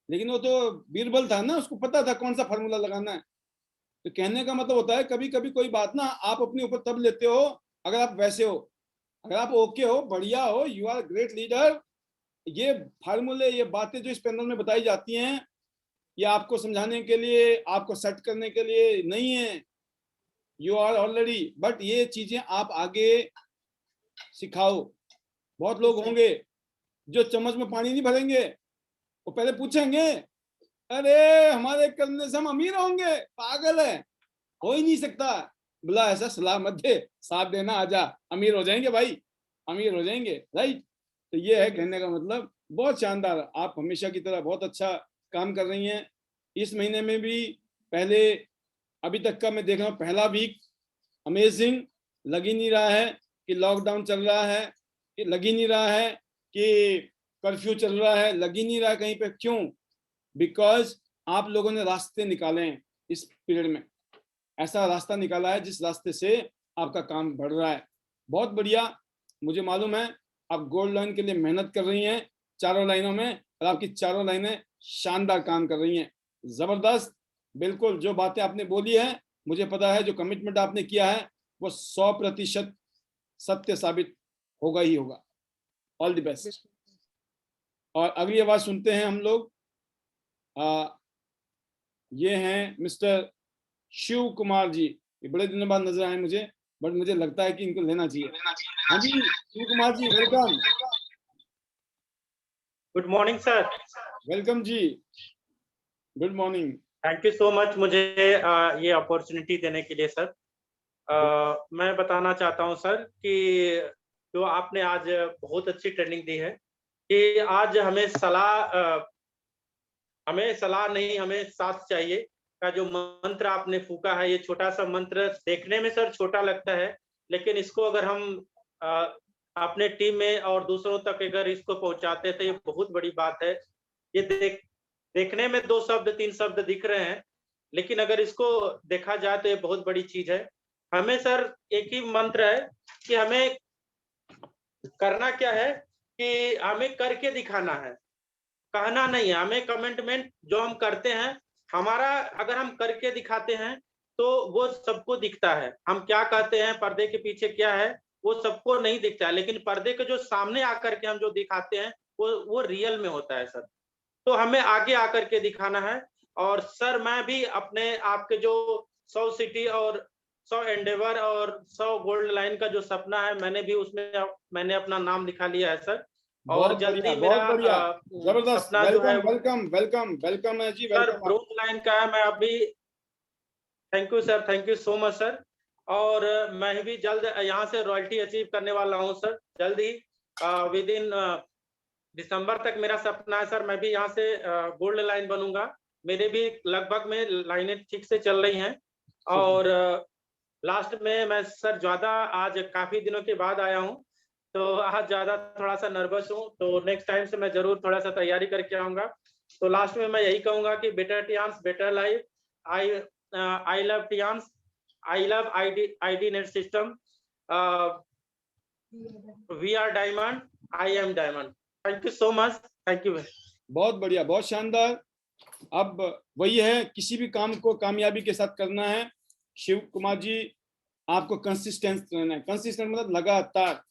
लेकिन वो तो बीरबल था ना, उसको पता था कौन सा फार्मूला लगाना है। तो कहने का मतलब होता है कभी कभी कोई बात ना आप अपने ऊपर तब लेते हो अगर आप वैसे हो, अगर आप ओके हो, बढ़िया हो, यू आर ग्रेट लीडर। ये फार्मूले, ये बातें जो इस पैनल में बताई जाती हैं, ये आपको समझाने के लिए, आपको सेट करने के लिए नहीं है, यू आर ऑलरेडी। बट ये चीजें आप आगे सिखाओ। बहुत लोग होंगे जो चम्मच में पानी नहीं भरेंगे, वो पहले पूछेंगे अरे हमारे करने से हम अमीर होंगे, पागल है, हो ही नहीं सकता। बोला ऐसा सलाह मत दे, साथ देना, आजा, अमीर हो जाएंगे भाई, अमीर हो जाएंगे, राइट। तो ये है कहने का मतलब। बहुत शानदार, आप हमेशा की तरह बहुत अच्छा काम कर रही हैं। इस महीने में भी पहले, अभी तक का मैं देख रहा हूँ, पहला वीक अमेजिंग। लग ही नहीं रहा है कि लॉकडाउन चल रहा है, कि लग ही नहीं रहा है कि कर्फ्यू चल रहा है, लग ही नहीं रहा है कहीं पे। क्यों? बिकॉज आप लोगों ने रास्ते निकाले हैं इस पीरियड में, ऐसा रास्ता निकाला है जिस रास्ते से आपका काम बढ़ रहा है। बहुत बढ़िया। मुझे मालूम है आप गोल्ड लाइन के लिए मेहनत कर रही हैं चारों लाइनों में, और आपकी चारों लाइनें शानदार काम कर रही हैं, जबरदस्त। बिल्कुल जो बातें आपने बोली है, मुझे पता है जो कमिटमेंट आपने किया है वो 100% सत्य साबित होगा ही होगा। All the best. और अगली आवाज सुनते हैं हम लोग। ये हैं मिस्टर शिव कुमार जी। ये बड़े दिनों बाद नजर आए मुझे, बट मुझे लगता है कि इनको लेना चाहिए। हाँ जी, Shiv Kumar ji, welcome. Good morning sir. Welcome जी, good morning. Thank you so much मुझे ये अपॉर्चुनिटी देने के लिए सर। मैं बताना चाहता हूं सर कि जो आपने आज बहुत अच्छी ट्रेनिंग दी है कि आज हमें सलाह नहीं, हमें साथ चाहिए का जो मंत्र आपने फूका है, ये छोटा सा मंत्र देखने में सर छोटा लगता है, लेकिन इसको अगर हम अपने टीम में और दूसरों तक अगर इसको पहुंचाते तो ये बहुत बड़ी बात है। ये देखने में 2 शब्द 3 शब्द दिख रहे हैं, लेकिन अगर इसको देखा जाए तो ये बहुत बड़ी चीज है। हमें सर एक ही मंत्र है कि हमें करना क्या है कि हमें करके दिखाना है, कहना नहीं है। हमें कमिटमेंट जो हम करते हैं, हमारा अगर हम करके दिखाते हैं तो वो सबको दिखता है। हम क्या कहते हैं, पर्दे के पीछे क्या है, वो सबको नहीं दिखता है, लेकिन पर्दे के जो सामने आकर के हम जो दिखाते हैं वो रियल में होता है सर। तो हमें आगे आकर के दिखाना है। और सर मैं भी अपने आपके जो 100 सिटी और 100 एंडेवर और 100 गोल्ड लाइन का जो सपना है, मैंने भी उसमें मैंने अपना नाम लिखा लिया है सर। और जल्दी मेरा जबरदस्त। सपना जो है, वेलकम वेलकम वेलकम है जी, सर वेलकम। ब्रोंज लाइन का है। मैं अभी, thank you sir, thank you so much sir. और मैं भी जल्द यहाँ से रॉयल्टी अचीव करने वाला हूँ सर, जल्द ही विद इन दिसंबर तक मेरा सपना है सर। मैं भी यहाँ से गोल्ड लाइन बनूंगा। मेरे भी लगभग में लाइनें ठीक से चल रही हैं। और लास्ट में मैं सर ज्यादा आज काफी दिनों के बाद आया हूँ, तो आज ज्यादा थोड़ा सा नर्वस हूँ, तो नेक्स्ट टाइम से मैं जरूर थोड़ा सा तैयारी करके आऊंगा। तो लास्ट में मैं यही कहूंगा कि better Tiens, better life. I love Tiens, I love ID net system, we are diamond, I am diamond. Thank you so much, thank you. बहुत बढ़िया, बहुत शानदार। अब वही है, किसी भी काम को कामयाबी के साथ करना है शिव कुमार जी, आपको कंसिस्टेंट रहना है। कंसिस्टेंट मतलब लगातार।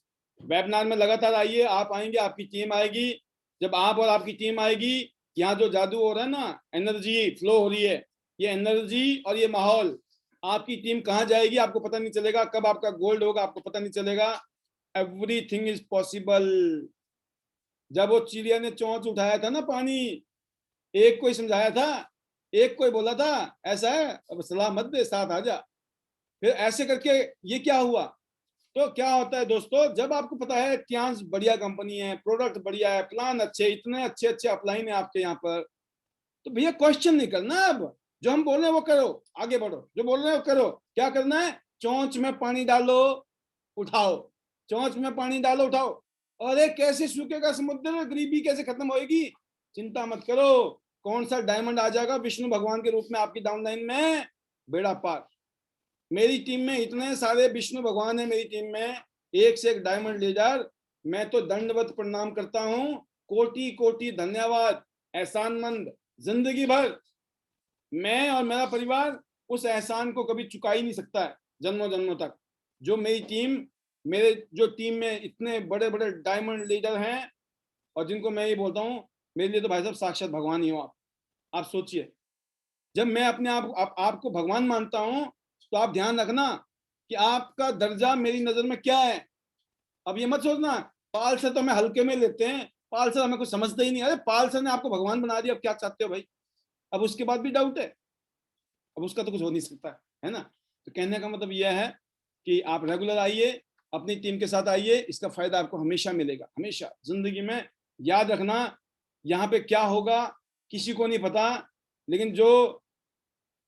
वेबिनार में लगातार आइए, आप आएंगे, आपकी टीम आएगी। जब आप और आपकी टीम आएगी, यहाँ जो जादू हो रहा है ना, एनर्जी फ्लो हो रही है, ये एनर्जी और ये माहौल, आपकी टीम कहाँ जाएगी आपको पता नहीं चलेगा, कब आपका गोल्ड होगा आपको पता नहीं चलेगा। Everything is possible. जब वो चिड़िया ने चोंच उठाया था ना पानी, एक कोई समझाया था, एक कोई बोला था ऐसा है, अब सलाह मत दे, साथ आ जा। फिर ऐसे करके ये क्या हुआ। तो क्या होता है दोस्तों, जब आपको पता है ट्यांस बढ़िया कंपनी है, प्रोडक्ट बढ़िया है, प्लान अच्छे, इतने अच्छे अच्छे अपलाइन है आपके यहाँ पर, तो भैया क्वेश्चन नहीं करना। अब जो हम बोल रहे हैं वो करो, आगे बढ़ो, जो बोल रहे हैं वो करो। क्या करना है, चोंच में पानी डालो उठाओ, चोंच में पानी डालो उठाओ। अरे कैसे सूखेगा समुद्र, गरीबी कैसे खत्म होएगी, चिंता मत करो, कौन सा डायमंड आ जाएगा विष्णु भगवान के रूप में आपकी डाउनलाइन में, बेड़ा पार। मेरी टीम में इतने सारे विष्णु भगवान है, मेरी टीम में एक से एक डायमंड लीडर, मैं तो दंडवत प्रणाम करता हूँ, कोटि कोटि धन्यवाद, एहसानमंद जिंदगी भर। मैं और मेरा परिवार उस एहसान को कभी चुका ही नहीं सकता है, जन्मों जन्मों तक। जो मेरी टीम, मेरे जो टीम में इतने बड़े बड़े डायमंड लीडर हैं, और जिनको मैं ये बोलता हूँ, मेरे लिए तो भाई साहब साक्षात भगवान ही हो आप सोचिए। जब मैं अपने आपको भगवान मानता हूँ, तो आप ध्यान रखना कि आपका दर्जा मेरी नजर में क्या है। अब ये मत सोचना पाल सर तो हमें हल्के में लेते हैं, पाल सर हमें कुछ समझते ही नहीं। अरे पाल सर ने आपको भगवान बना दिया, अब क्या चाहते हो भाई, अब उसके बाद भी डाउट है, अब उसका तो कुछ हो नहीं सकता है ना। तो कहने का मतलब यह है कि आप रेगुलर आइए, अपनी टीम के साथ आइए, इसका फायदा आपको हमेशा मिलेगा, हमेशा जिंदगी में। याद रखना, यहाँ पे क्या होगा किसी को नहीं पता, लेकिन जो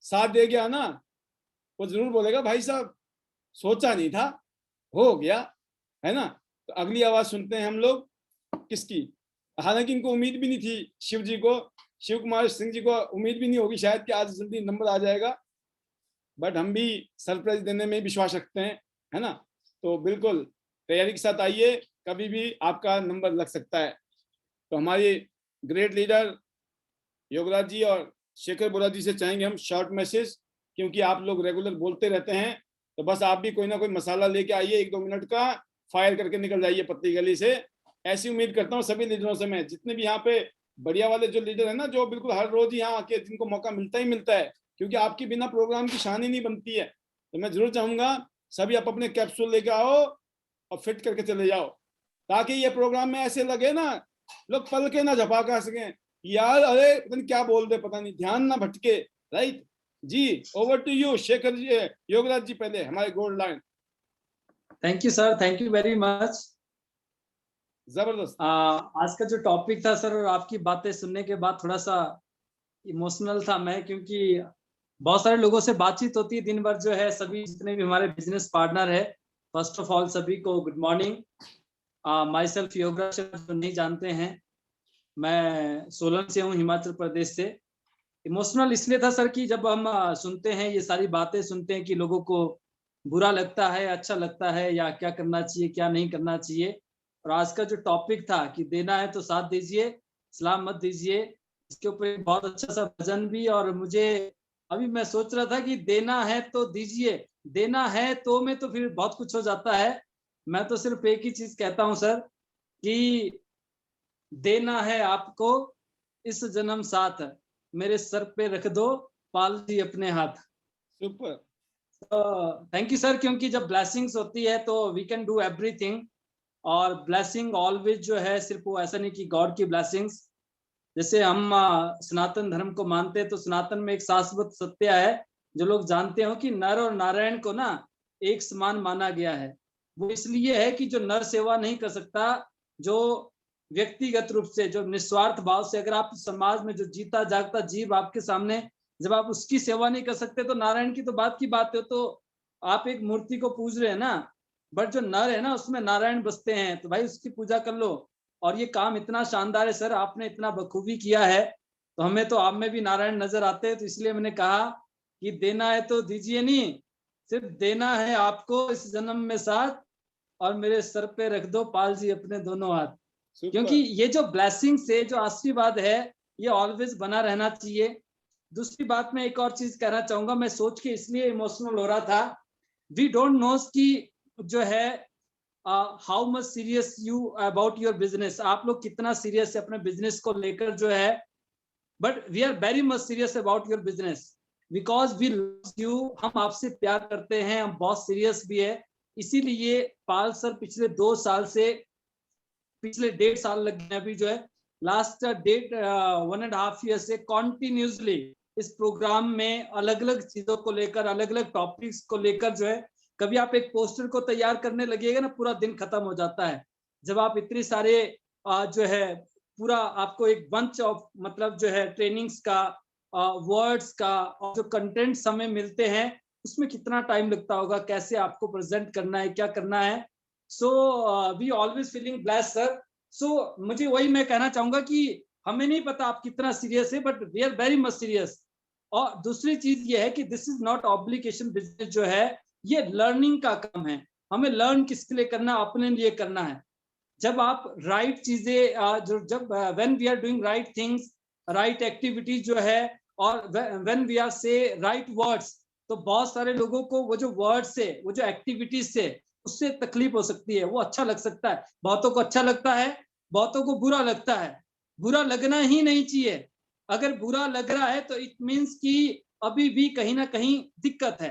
साथ दे गया ना, वो जरूर बोलेगा भाई साहब सोचा नहीं था, हो गया, है ना। तो अगली आवाज सुनते हैं हम लोग, किसकी। हालांकि इनको उम्मीद भी नहीं थी, शिव जी को, शिव कुमार सिंह जी को उम्मीद भी नहीं होगी शायद कि आज जल्दी नंबर आ जाएगा, बट हम भी सरप्राइज देने में विश्वास रखते हैं, है ना। तो बिल्कुल तैयारी के साथ आइए, कभी भी आपका नंबर लग सकता है। तो हमारे ग्रेट लीडर योगराज जी और शेखर बोरा जी से चाहेंगे हम शॉर्ट मैसेज, क्योंकि आप लोग रेगुलर बोलते रहते हैं, तो बस आप भी कोई ना कोई मसाला लेके आइए, 1-2 मिनट का फायर करके निकल जाइए पत्ती गली से। ऐसी उम्मीद करता हूँ सभी लीडरों से, मैं जितने भी यहाँ पे बढ़िया वाले जो लीडर है ना, जो बिल्कुल हर रोज यहाँ आके जिनको मौका मिलता ही मिलता है, क्योंकि आपकी बिना प्रोग्राम की शान ही नहीं बनती है। तो मैं जरूर चाहूंगा सभी आप अपने कैप्सूल लेके आओ और फिट करके चले जाओ, ताकि ये प्रोग्राम में ऐसे लगे ना, लोग पल के ना झपाका सकें यार, अरे पता नहीं क्या बोल दे, पता नहीं, ध्यान ना भटके। राइट जी, over to you Shekhar ji, Yograj ji पहले हमारे gold line. Thank you sir, thank you very much. जबरदस्त। आज का जो टॉपिक था सर, और आपकी बातें सुनने के बाद थोड़ा सा इमोशनल था मैं, क्योंकि बहुत सारे लोगों से बातचीत होती है दिन भर जो है, सभी जितने भी हमारे बिजनेस पार्टनर है, फर्स्ट ऑफ ऑल सभी को good morning. My self Yograj, जो नहीं जानते हैं, मैं सोलन से हूँ, हिमाचल प्रदेश से। इमोशनल इसलिए था सर कि जब हम सुनते हैं, ये सारी बातें सुनते हैं कि लोगों को बुरा लगता है, अच्छा लगता है, या क्या करना चाहिए क्या नहीं करना चाहिए। और आज का जो टॉपिक था कि देना है तो साथ दीजिए, सलाम मत दीजिए, इसके ऊपर एक बहुत अच्छा सा भजन भी। और मुझे अभी मैं सोच रहा था कि देना है तो दीजिए, देना है तो में तो फिर बहुत कुछ हो जाता है। मैं तो सिर्फ एक ही चीज कहता हूँ सर, कि देना है आपको इस जन्म साथ, मेरे सर पे रख दो पाल जी अपने हाथ। सुपर। थैंक यू सर, क्योंकि जब ब्लेसिंग्स होती है तो वी कैन डू एवरीथिंग। और ब्लेसिंग ऑलवेज जो है, सिर्फ वो ऐसा नहीं कि गॉड की ब्लेसिंग्स, जैसे हम सनातन धर्म को मानते हैं, तो सनातन में एक शाश्वत सत्य है जो लोग जानते हो, कि नर और नारायण को ना एक समान माना गया है। वो इसलिए है कि जो नर सेवा नहीं कर सकता, जो व्यक्तिगत रूप से, जो निस्वार्थ भाव से, अगर आप समाज में जो जीता जागता जीव आपके सामने, जब आप उसकी सेवा नहीं कर सकते, तो नारायण की तो बात की बात है, तो आप एक मूर्ति को पूज रहे हैं ना, बट जो नर है ना उसमें नारायण बसते हैं, तो भाई उसकी पूजा कर लो। और ये काम इतना शानदार है सर, आपने इतना बखूबी किया है, तो हमें तो आप में भी नारायण नजर आते हैं। तो इसलिए मैंने कहा कि देना है तो दीजिए नहीं, सिर्फ देना है आपको इस जन्म में साथ, और मेरे सर पे रख दो पाल जी अपने दोनों हाथ। क्योंकि ये जो ब्लेसिंग से जो आशीर्वाद है, ये ऑलवेज बना रहना चाहिए। दूसरी बात मैं एक और चीज कहना चाहूंगा, मैं सोच के इसलिए इमोशनल हो रहा था, वी डोंट नो कि जो है how much serious you about your business, आप लोग कितना सीरियस है अपने बिजनेस को लेकर जो है, but we are very much serious about your business because we love you, हम आपसे प्यार करते हैं, हम बहुत सीरियस भी है। इसीलिए पाल सर पिछले 2 साल से पिछले 1.5 साल लग गए अभी जो है, लास्ट 1.5 ईयर से कॉन्टिन्यूसली इस प्रोग्राम में अलग अलग चीजों को लेकर, अलग अलग टॉपिक्स को लेकर जो है, कभी आप एक पोस्टर को तैयार करने लगेगा ना, पूरा दिन खत्म हो जाता है। जब आप इतने सारे जो है पूरा आपको एक बंच ऑफ मतलब जो है ट्रेनिंग्स का, वर्ड्स का और जो कंटेंट्स हमें मिलते हैं, उसमें कितना टाइम लगता होगा, कैसे आपको प्रेजेंट करना है, क्या करना है। So we always feeling blessed sir. So मुझे वही मैं कहना चाहूंगा कि हमें नहीं पता आप कितना सीरियस है, but we are very much serious. और दूसरी चीज ये है कि this is not obligation business जो है, ये लर्निंग का काम है। हमें लर्न किसके लिए करना, अपने लिए करना है। जब आप राइट चीजें जब when we are doing right things, right activities जो है, और when we are say right words, तो बहुत सारे लोगों को वो जो वर्ड्स से, वो जो एक्टिविटीज से, उससे तकलीफ हो सकती है। वो अच्छा लग सकता है, बहुतों को अच्छा लगता है, बहुतों को बुरा लगता है। बुरा लगना ही नहीं चाहिए। अगर बुरा लग रहा है तो इट मीन्स कि अभी भी कहीं ना कहीं दिक्कत है।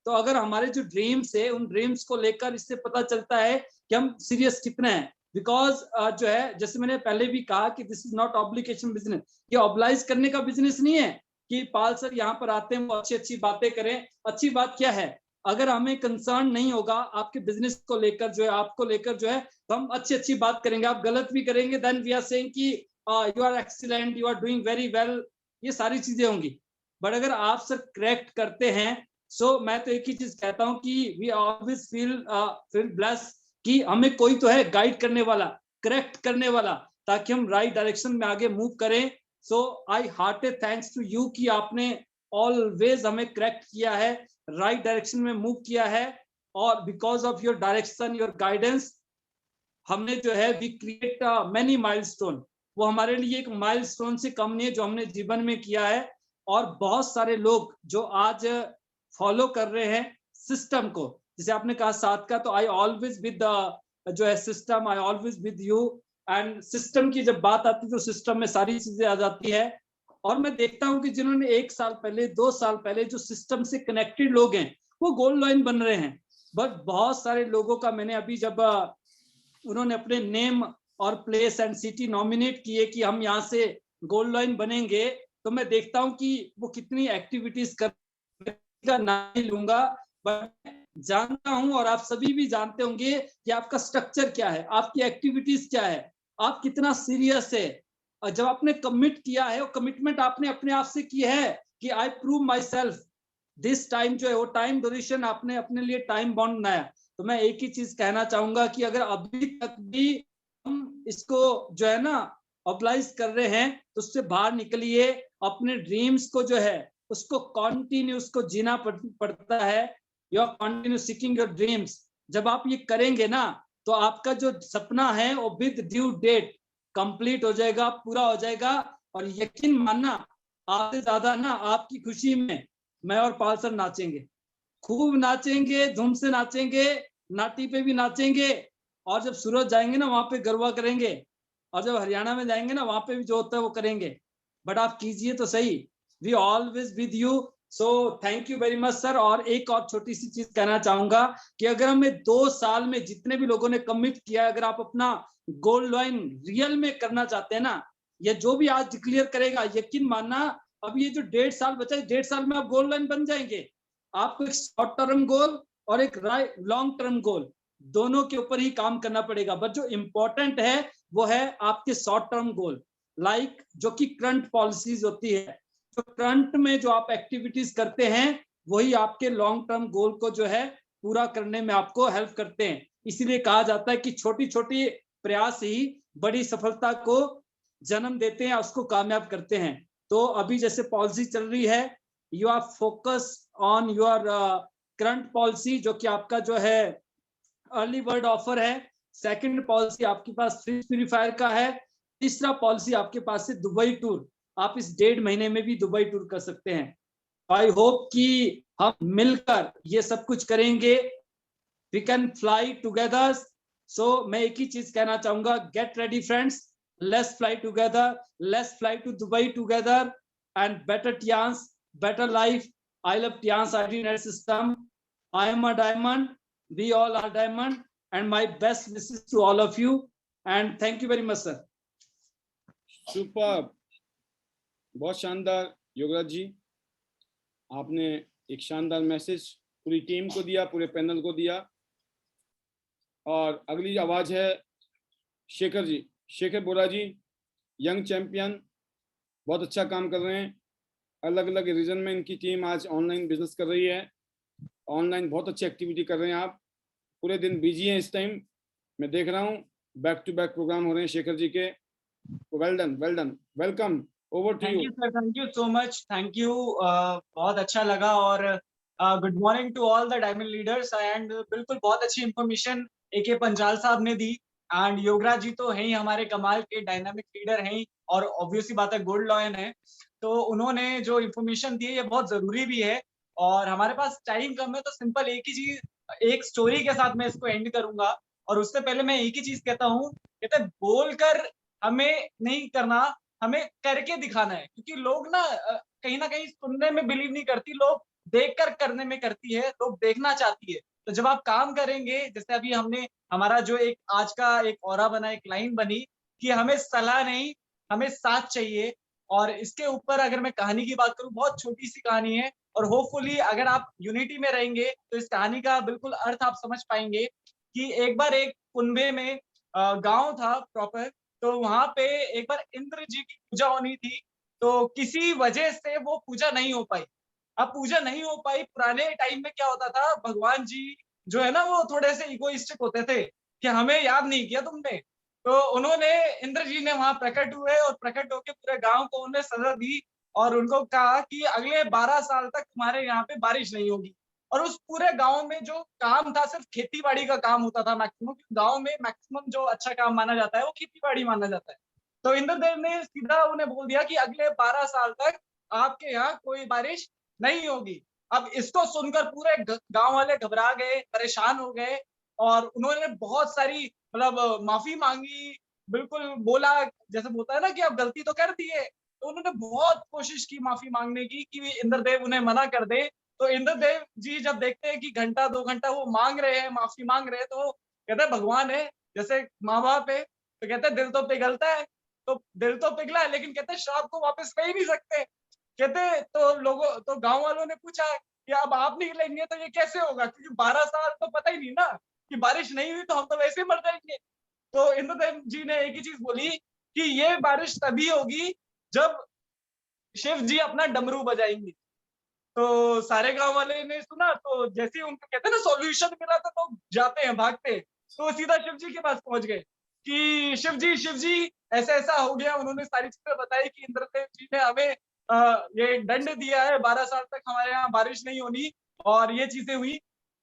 तो अगर हमारे जो ड्रीम्स है, उन ड्रीम्स को लेकर इससे पता चलता है कि हम सीरियस कितने हैं। बिकॉज जो है, जैसे मैंने पहले भी कहा कि this is not obligation business. ये ऑब्लाइज करने का बिजनेस नहीं है कि पाल सर यहाँ पर आते हैं, वो अच्छी अच्छी बातें करें। अच्छी बात क्या है, अगर हमें कंसर्न नहीं होगा आपके बिजनेस को लेकर जो है, आपको लेकर जो है, तो हम अच्छी अच्छी बात करेंगे। आप गलत भी करेंगे, देन वी आर सेइंग कि you are excellent, you are doing very well, ये सारी चीजें होंगी। बट अगर आप सर करेक्ट करते हैं, सो मैं तो एक ही चीज कहता हूँ कि वी ऑलवेज फील ब्लेस्ड कि हमें कोई तो है गाइड करने वाला, करेक्ट करने वाला, ताकि हम राइट डायरेक्शन में आगे मूव करें। सो आई हार्टेड थैंक्स टू यू कि आपने ऑलवेज हमें करेक्ट किया है, राइट डायरेक्शन में मूव किया है। और because of your direction, your guidance, हमने जो है वी क्रिएट मेनी माइलस्टोन। वो हमारे लिए एक माइलस्टोन से कम नहीं है जो हमने जीवन में किया है। और बहुत सारे लोग जो आज फॉलो कर रहे हैं सिस्टम को, जैसे आपने कहा साथ का, तो आई ऑलवेज विद जो है system, I always with you. And system की जब बात आती है तो सिस्टम में सारी चीजें आ जाती है। और मैं देखता हूँ कि जिन्होंने 1 साल पहले, 2 साल पहले जो सिस्टम से कनेक्टेड लोग हैं, वो गोल्ड लाइन बन रहे हैं। बट बहुत सारे लोगों का मैंने अभी जब उन्होंने अपने नेम और प्लेस एंड सिटी नॉमिनेट किए कि हम यहाँ से गोल्ड लाइन बनेंगे, तो मैं देखता हूँ कि वो कितनी एक्टिविटीज का नाम लूंगा, बट जानता हूं और आप सभी भी जानते होंगे कि आपका स्ट्रक्चर क्या है, आपकी एक्टिविटीज क्या है, आप कितना सीरियस है। और जब आपने कमिट किया है, वो कमिटमेंट आपने अपने आप से की है कि I prove my self this time, जो है वो टाइम ड्यूरेशन आपने अपने लिए टाइम बॉन्ड बनाया। तो मैं एक ही चीज कहना चाहूंगा कि अगर अभी तक भी हम इसको जो है ना ऑब्लाइज कर रहे हैं, तो उससे बाहर निकलिए। अपने ड्रीम्स को जो है उसको कॉन्टिन्यू उसको जीना पड़ता है। You are continue seeking your dreams. जब आप ये करेंगे ना, तो आपका जो सपना है वो विद ड्यू डेट कंप्लीट हो जाएगा, पूरा हो जाएगा। और यकीन मानना, आपसे ज्यादा ना आपकी खुशी में मैं और पाल सर नाचेंगे, खूब नाचेंगे, धूम से नाचेंगे, नाटी पे भी नाचेंगे। और जब सूरत जाएंगे ना, वहां पे गरबा करेंगे। और जब हरियाणा में जाएंगे ना, वहां पे भी जो होता है वो करेंगे। बट आप कीजिए तो सही, we always with you. So thank you very much sir. और एक और छोटी सी चीज कहना चाहूंगा कि अगर हमें 2 साल में जितने भी लोगों ने कमिट किया, अगर आप अपना गोल्ड लाइन रियल में करना चाहते हैं ना, ये जो भी आज डिक्लेयर करेगा, यकीन मानना, अब ये जो 1.5 साल बचा है, 1.5 साल में आप गोल्ड लाइन बन जाएंगे। आपको एक शॉर्ट टर्म गोल और एक लॉन्ग टर्म गोल, दोनों के ऊपर ही काम करना पड़ेगा। बट जो इंपॉर्टेंट है वो है आपके शॉर्ट टर्म गोल, लाइक जो कि करंट पॉलिसीज होती है, जो करंट में जो आप एक्टिविटीज करते हैं, वही आपके लॉन्ग टर्म गोल को जो है पूरा करने में आपको हेल्प करते हैं। इसीलिए कहा जाता है कि छोटी छोटी प्रयास ही बड़ी सफलता को जन्म देते हैं, उसको कामयाब करते हैं। तो अभी जैसे पॉलिसी चल रही है, you are focus on your current policy, जो कि आपका जो है अर्ली बर्ड ऑफर है। सेकंड पॉलिसी आपके पास फ्रिज प्यूरिफायर का है। तीसरा पॉलिसी आपके पास है दुबई टूर। आप इस 1.5 महीने में भी दुबई टूर कर सकते हैं। आई होप कि हम मिलकर ये सब कुछ करेंगे, we can fly together. So मैं एक ही चीज कहना चाहूंगा, get ready friends, let's fly together, let's fly to Dubai together and better Tiens, better life. I love Tian's ID net system. I am a diamond. We all are diamond. And my best wishes to all of you. And thank you very much sir. Super, बहुत शानदार योगराज जी, आपने एक शानदार मैसेज पूरी टीम को दिया, पूरे पैनल को दिया। और अगली आवाज है शेखर जी, शेखर बोरा जी, यंग चैंपियन, बहुत अच्छा काम कर रहे हैं। अलग अलग रीजन में इनकी टीम आज ऑनलाइन बिजनेस कर रही है, ऑनलाइन बहुत अच्छी एक्टिविटी कर रहे हैं। आप पूरे दिन बिजी हैं इस टाइम, मैं देख रहा हूँ, बैक टू बैक प्रोग्राम हो रहे हैं शेखर जी के। Well done, well done, welcome, over to thank you. You sir, thank you so much, thank you. बहुत अच्छा लगा। और good morning to all the diamond leaders. And बिल्कुल बहुत अच्छी इंफॉर्मेशन AK पंचाल साहब ने दी। एंड योगराज जी तो हैं ही हमारे कमाल के डायनामिक लीडर हैं ही, और ऑब्वियसली बात है गोल्ड लॉयन है, तो उन्होंने जो इंफॉर्मेशन दी है ये बहुत जरूरी भी है। और हमारे पास टाइम कम है, तो सिंपल एक ही चीज, एक स्टोरी के साथ मैं इसको एंड करूंगा। और उससे पहले मैं एक ही चीज कहता हूँ, कहते बोलकर हमें नहीं करना, हमें करके दिखाना है। क्योंकि लोग ना कहीं सुनने में बिलीव नहीं करती, लोग देखकर करने में करती है, लोग देखना चाहती है। तो जब आप काम करेंगे, जैसे अभी हमने हमारा जो एक आज का एक ऑरा बना, एक लाइन बनी कि हमें सलाह नहीं, हमें साथ चाहिए। और इसके ऊपर अगर मैं कहानी की बात करूं, बहुत छोटी सी कहानी है, और होपफुली अगर आप यूनिटी में रहेंगे तो इस कहानी का बिल्कुल अर्थ आप समझ पाएंगे। कि एक बार एक कुनबे में गांव था प्रॉपर, तो वहां पे एक बार इंद्र जी की पूजा होनी थी, तो किसी वजह से वो पूजा नहीं हो पाई। अब पूजा नहीं हो पाई, पुराने टाइम में क्या होता था, भगवान जी जो है ना वो थोड़े से इगोइस्टिक होते थे कि हमें याद नहीं किया तुमने। तो उन्होंने, इंद्र जी ने वहां प्रकट हुए, और प्रकट होकर पूरे गांव को उन्हें सजा दी, और उनको कहा कि अगले 12 साल तक तुम्हारे यहाँ पे बारिश नहीं होगी। और उस पूरे गांव में जो काम था, सिर्फ खेती बाड़ी का काम होता था मैक्सिमम। गांव में मैक्सिमम जो अच्छा काम माना जाता है वो खेती बाड़ी माना जाता है। तो इंद्रदेव ने सीधा उन्हें बोल दिया कि अगले 12 साल तक आपके यहाँ कोई बारिश नहीं होगी। अब इसको सुनकर पूरे गांव वाले घबरा गए, परेशान हो गए, और उन्होंने बहुत सारी मतलब माफी मांगी। बिल्कुल बोला, जैसे बोलता है ना कि अब गलती तो कर दी है, तो उन्होंने बहुत कोशिश की माफी मांगने की कि इंद्रदेव उन्हें मना कर दे। तो इंद्रदेव जी जब देखते हैं कि घंटा 2 घंटा वो मांग रहे हैं, माफी मांग रहे हैं, तो कहते हैं भगवान है, जैसे माँ बाप है, तो कहते हैं दिल तो पिघलता है। तो दिल तो पिघला है, लेकिन कहते हैं श्राप को वापस ले ही नहीं सकते। कहते तो लोगों, तो गांव वालों ने पूछा कि अब आप नहीं लेंगे तो ये कैसे होगा, क्योंकि 12 साल तो पता ही नहीं ना कि बारिश नहीं हुई, तो हम तो वैसे ही मर जाएंगे। तो इंद्रदेव जी ने एक ही चीज बोली कि ये बारिश तभी होगी जब शिव जी अपना डमरू बजाएंगे। तो सारे गांव वाले ने सुना, तो जैसे ही उनको कहते हैं ना सॉल्यूशन मिला था, तो जाते हैं, भागते हैं, तो सीधा शिव जी के पास पहुंच गए कि शिव जी ऐसा ऐसा हो गया। उन्होंने सारी चीजें बताई कि इंद्रदेव जी ने हमें ये दंड दिया है, 12 साल तक हमारे यहाँ बारिश नहीं होनी, और ये चीजें हुई।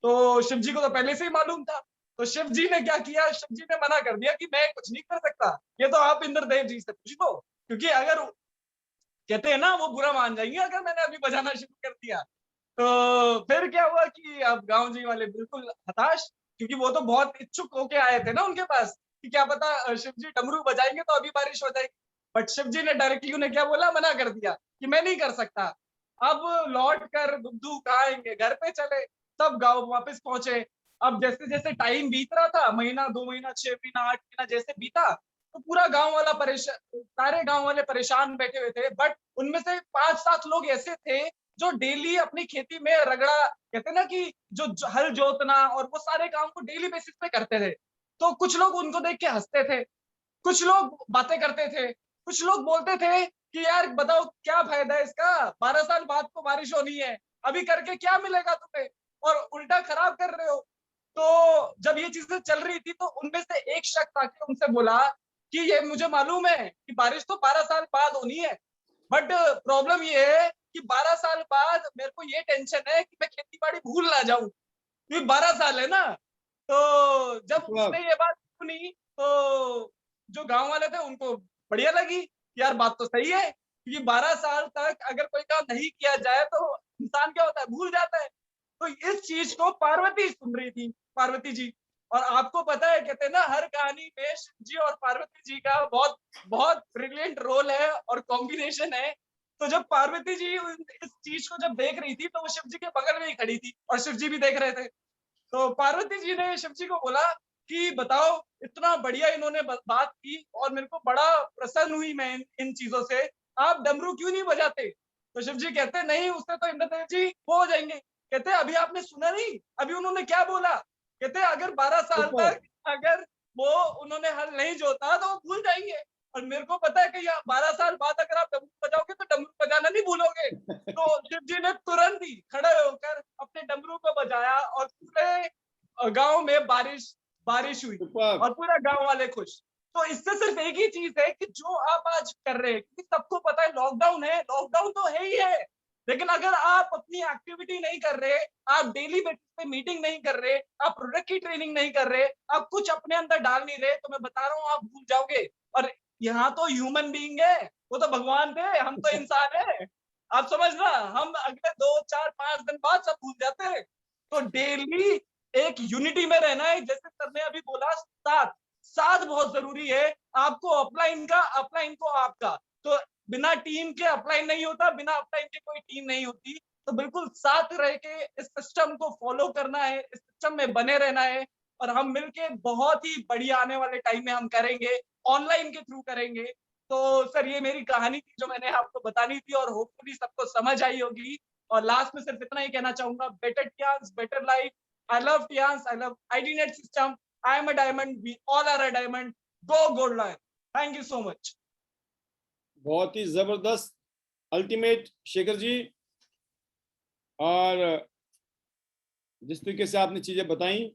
तो शिव जी को तो पहले से ही मालूम था। तो शिव जी ने क्या किया, शिव जी ने मना कर दिया कि मैं कुछ नहीं कर सकता, ये तो आप इंद्रदेव जी से पूछ लो। क्योंकि अगर कहते हैं ना वो बुरा मान जाएंगे अगर मैंने अभी बजाना शुरू कर दिया। तो फिर क्या हुआ कि अब गांव जी वाले बिल्कुल हताश, क्योंकि वो तो बहुत इच्छुक होके आए थे ना उनके पास कि क्या पता शिव जी डमरू बजाएंगे तो अभी बारिश हो जाएगी। बट शिव जी ने डायरेक्टली उन्हें क्या बोला, मना कर दिया कि मैं नहीं कर सकता। अब लौट कर दुद्धू कहाँ आएंगे, घर पे चले, सब गाँव वापस पहुंचे। अब जैसे जैसे टाइम बीत रहा था, महीना 2 महीना 6 महीना 8 महीना जैसे बीता, तो पूरा गांव वाला परेशान, सारे गांव वाले परेशान बैठे हुए थे। बट उनमें से 5-7 लोग ऐसे थे जो डेली अपनी खेती में रगड़ा, कहते हैं ना कि जो हल जोतना और वो सारे काम को डेली बेसिस पे करते थे। तो कुछ लोग उनको देख के हंसते थे, कुछ लोग बातें करते थे, कुछ लोग बोलते थे कि यार बताओ क्या फायदा है इसका, 12 साल बाद तो बारिश होनी है, अभी करके क्या मिलेगा तुम्हें, और उल्टा खराब कर रहे हो। तो जब ये चीजें चल रही थी, तो उनमें से एक शख्स आके उनसे बोला कि ये मुझे मालूम है कि बारिश तो 12 साल बाद होनी है, बट प्रॉब्लम ये है कि 12 साल बाद मेरे को ये टेंशन है कि मैं खेती बाड़ी भूल ना जाऊं, क्योंकि 12 साल है ना। तो जब उसने ये बात सुनी, तो जो गांव वाले थे उनको बढ़िया लगी, यार बात तो सही है, क्योंकि 12 साल तक अगर कोई काम नहीं किया जाए तो इंसान क्या होता है, भूल जाता है। तो इस चीज को पार्वती सुन रही थी, पार्वती जी। और आपको पता है, कहते हैं ना हर कहानी में शिव जी और पार्वती जी का बहुत बहुत ब्रिलियंट रोल है और कॉम्बिनेशन है। तो जब पार्वती जी इस चीज को जब देख रही थी, तो वो शिव जी के बगल में ही खड़ी थी और शिव जी भी देख रहे थे। तो पार्वती जी ने शिव जी को बोला कि बताओ इतना बढ़िया इन्होंने बात की और मेरे को बड़ा प्रसन्न हुई मैं इन चीजों से। आप डमरू क्यों नहीं बजाते? तो शिव जी कहते नहीं, उससे तो इंद्रदेव जी वो हो जाएंगे। कहते अभी आपने सुना नहीं, अभी उन्होंने क्या बोला? कहते अगर 12 साल सुपर। तक अगर वो उन्होंने हल नहीं जोता तो वो भूल जाएंगे। और मेरे को पता है कि 12 साल बाद अगर आप डमरू बजाओगे तो डमरू बजाना नहीं भूलोगे। तो शिव जी ने तुरंत ही खड़े होकर अपने डमरू को बजाया और पूरे गांव में बारिश हुई सुपर। और पूरा गांव वाले खुश। तो इससे सिर्फ एक ही चीज है कि जो आप आज कर रहे हैं, क्योंकि सबको पता है लॉकडाउन है, लॉकडाउन तो है ही है, लेकिन अगर आप अपनी एक्टिविटी नहीं कर रहे, आप डेली बेसिस पे मीटिंग नहीं कर रहे, आप प्रोडक्ट की ट्रेनिंग नहीं कर रहे, आप कुछ अपने अंदर डाल नहीं रहे, तो मैं बता रहा हूँ आप भूल जाओगे। और यहाँ तो ह्यूमन बीइंग है, वो तो भगवान थे, हम तो इंसान है। आप समझ ना, हम अगले 2, 4, 5 दिन बाद सब भूल जाते हैं। तो डेली एक यूनिटी में रहना है, जैसे सर ने अभी बोला, साथ बहुत जरूरी है। आपको अपलाइन का, अपलाइन को आपका, तो बिना टीम के अपलाइन नहीं होता, बिना अपलाइन के कोई टीम नहीं होती। तो बिल्कुल साथ रह के इस सिस्टम को फॉलो करना है, इस सिस्टम में बने रहना है, और हम मिलके बहुत ही बढ़िया आने वाले टाइम में हम करेंगे, ऑनलाइन के थ्रू करेंगे। तो सर ये मेरी कहानी थी जो मैंने आपको बतानी थी, और होपफुली सबको समझ आई होगी। और लास्ट में सिर्फ इतना ही कहना चाहूंगा, better Tiens, better life. I love Tians, I love IDNet system. I am a diamond. We all are a diamond. Go Gold Lion. Thank you so much. बहुत ही जबरदस्त, अल्टीमेट शेखर जी। और जिस तरीके से आपने चीजें बताई,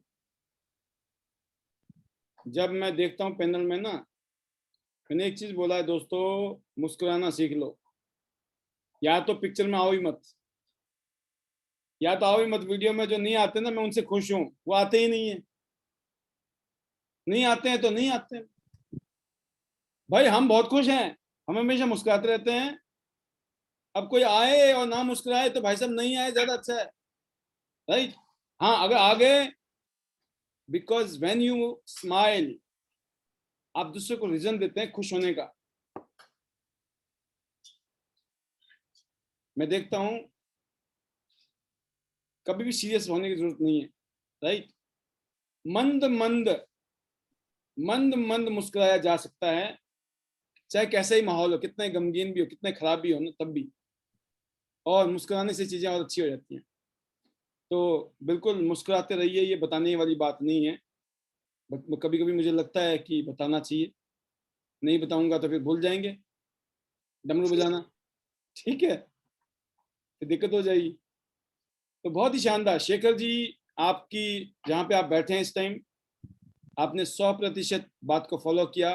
जब मैं देखता हूं पैनल में ना, मैंने एक चीज बोला है दोस्तों, मुस्कुराना सीख लो। या तो पिक्चर में आओ ही मत, या तो आओ ही मत। वीडियो में जो नहीं आते ना, मैं उनसे खुश हूं, वो आते ही नहीं है। नहीं आते हैं तो नहीं आते हैं भाई, हम बहुत खुश हैं, हम हमेशा मुस्कुराते रहते हैं। अब कोई आए और ना मुस्कुराए तो भाई साहब नहीं आए, ज्यादा अच्छा है, राइट। हाँ, अगर आ गए, बिकॉज व्हेन यू स्माइल, आप दूसरे को रीजन देते हैं खुश होने का। मैं देखता हूं कभी भी सीरियस होने की जरूरत नहीं है, राइट। मंद मंद मंद मंद मुस्कुराया जा सकता है, चाहे कैसा ही माहौल हो, कितने गमगीन भी हो, कितने खराब भी हो ना, तब भी। और मुस्कुराने से चीजें और अच्छी हो जाती हैं। तो बिल्कुल मुस्कुराते रहिए, ये बताने वाली बात नहीं है, बट कभी कभी मुझे लगता है कि बताना चाहिए। नहीं बताऊंगा तो फिर भूल जाएंगे डमरू बजाना, ठीक है, फिर दिक्कत हो जाएगी। तो बहुत ही शानदार शेखर जी, आपकी जहाँ पे आप बैठे हैं इस टाइम, आपने 100% बात को फॉलो किया।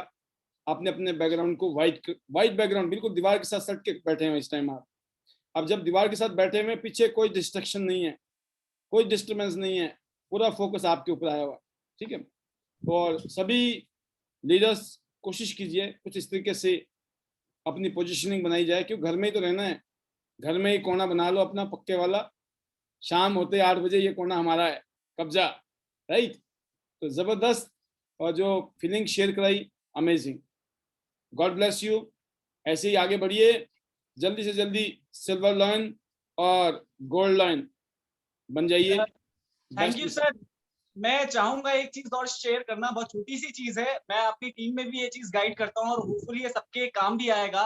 आपने अपने बैकग्राउंड को वाइट बैकग्राउंड, बिल्कुल दीवार के साथ सट के बैठे हैं इस टाइम आप। अब जब दीवार के साथ बैठे हुए, पीछे कोई डिस्ट्रक्शन नहीं है, कोई डिस्टर्बेंस नहीं है, पूरा फोकस आपके ऊपर आया हुआ, ठीक है। और सभी लीडर्स कोशिश कीजिए कुछ इस तरीके से अपनी पोजीशनिंग बनाई जाए, क्योंकि घर में ही तो रहना है। घर में ही कोना बना लो अपना पक्के वाला, शाम होते 8 बजे ये कोना हमारा है, कब्जा, राइट। तो जबरदस्त, और जो फीलिंग शेयर कराई, अमेजिंग। गॉड ब्लेस यू, ऐसे ही आगे बढ़िए, जल्दी से जल्दी सिल्वर लाइन और गोल्ड लाइन बन जाइए। Thank you sir. मैं चाहूंगा एक चीज और शेयर करना, बहुत छोटी सी चीज है, मैं अपनी टीम में भी ये चीज गाइड करता हूँ और होपफुली ये सबके काम भी आएगा।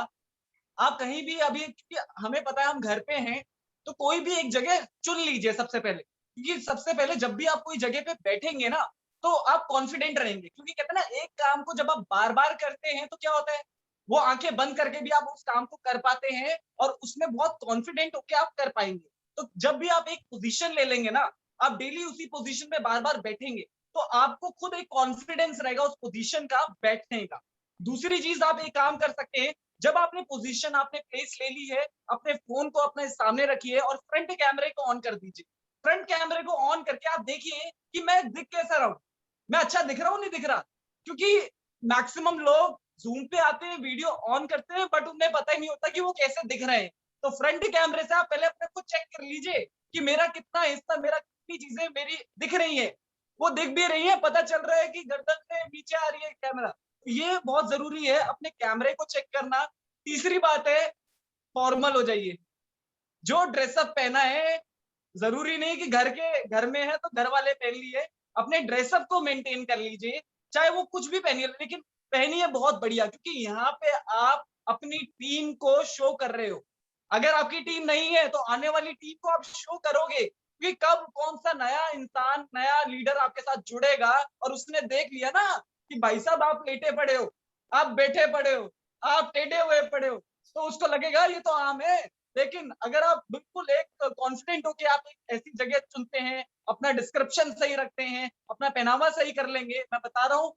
आप कहीं भी अभी, क्योंकि हमें पता है हम घर पे हैं, तो कोई भी एक जगह चुन लीजिए सबसे पहले, क्योंकि सबसे पहले जब भी आप कोई जगह पे बैठेंगे ना, तो आप कॉन्फिडेंट रहेंगे। क्योंकि कहते हैं ना, एक काम को जब आप बार बार करते हैं तो क्या होता है, वो आंखें बंद करके भी आप उस काम को कर पाते हैं और उसमें बहुत कॉन्फिडेंट होकर आप कर पाएंगे। तो जब भी आप एक पोजीशन ले लेंगे ना, आप डेली उसी पोजीशन पे बार बार बैठेंगे, तो आपको खुद एक कॉन्फिडेंस रहेगा उस पोजीशन का बैठने का। दूसरी चीज आप एक काम कर सकते हैं, जब आपने पोजीशन, आपने प्लेस ले ली है, अपने फोन को अपने सामने रखिए और फ्रंट कैमरे को ऑन कर दीजिए। फ्रंट कैमरे को ऑन करके आप देखिए कि मैं दिख कैसा रहा हूं, मैं अच्छा दिख रहा हूं, नहीं दिख रहा। क्योंकि मैक्सिमम लोग जूम पे आते हैं, वीडियो ऑन करते हैं, बट उन्हें पता ही नहीं होता कि वो कैसे दिख रहे हैं। तो फ्रंट कैमरे से आप पहले अपने को चेक कर लीजिए कि मेरा कितना हिस्सा, मेरा कितनी चीजें मेरी दिख रही है, वो दिख भी रही है, पता चल रहा है कि गर्दन से नीचे आ रही है कैमरा। ये बहुत जरूरी है अपने कैमरे को चेक करना। तीसरी बात है, फॉर्मल हो जाइए। जो ड्रेसअप पहना है, जरूरी नहीं कि घर में है तो घर वाले पहन लिए, अपने ड्रेसअप को मेंटेन कर लीजिए, चाहे वो कुछ भी पहनिए, लेकिन पहनिए बहुत बढ़िया, क्योंकि यहाँ पे आप अपनी टीम को शो कर रहे हो। अगर आपकी टीम नहीं है तो आने वाली टीम को आप शो करोगे कि कब कौन सा नया इंसान, नया लीडर आपके साथ जुड़ेगा और उसने देख लिया ना कि भाई साहब आप लेटे पड़े हो, आप बैठे पड़े हो, आप टेढ़े हुए पड़े हो, तो उसको लगेगा ये तो आम है। लेकिन अगर आप बिल्कुल एक कॉन्फिडेंट हो कि आप एक ऐसी जगह चुनते हैं, अपना डिस्क्रिप्शन सही रखते हैं, अपना पहनावा सही कर लेंगे, मैं बता रहा हूँ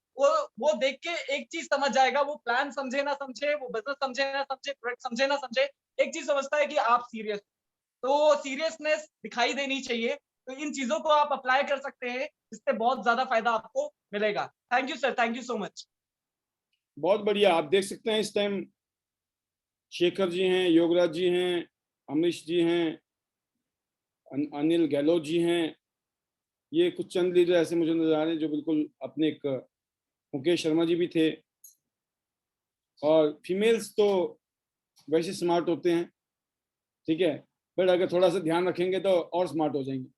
वो देख के एक चीज समझ जाएगा, वो प्लान समझे ना समझे, वो बिजनेस समझे ना समझे, प्रोडक्ट समझे ना समझे, एक चीज समझता है कि आप सीरियस, तो सीरियसनेस दिखाई देनी चाहिए। तो इन चीजों को आप अप्लाई कर सकते हैं, इससे बहुत ज्यादा फायदा आपको मिलेगा। Thank you sir, thank you so much. बहुत बढ़िया। आप देख सकते हैं इस टाइम शेखर जी हैं, योगराज जी हैं, अमरीश जी हैं, अनिल गहलोत जी हैं। ये कुछ चंद लीडर ऐसे मुझे नजर आ रहे हैं जो बिल्कुल अपने एक, मुकेश शर्मा जी भी थे। और फीमेल्स तो वैसे स्मार्ट होते हैं, ठीक है, बट अगर थोड़ा सा ध्यान रखेंगे तो और स्मार्ट हो जाएंगे।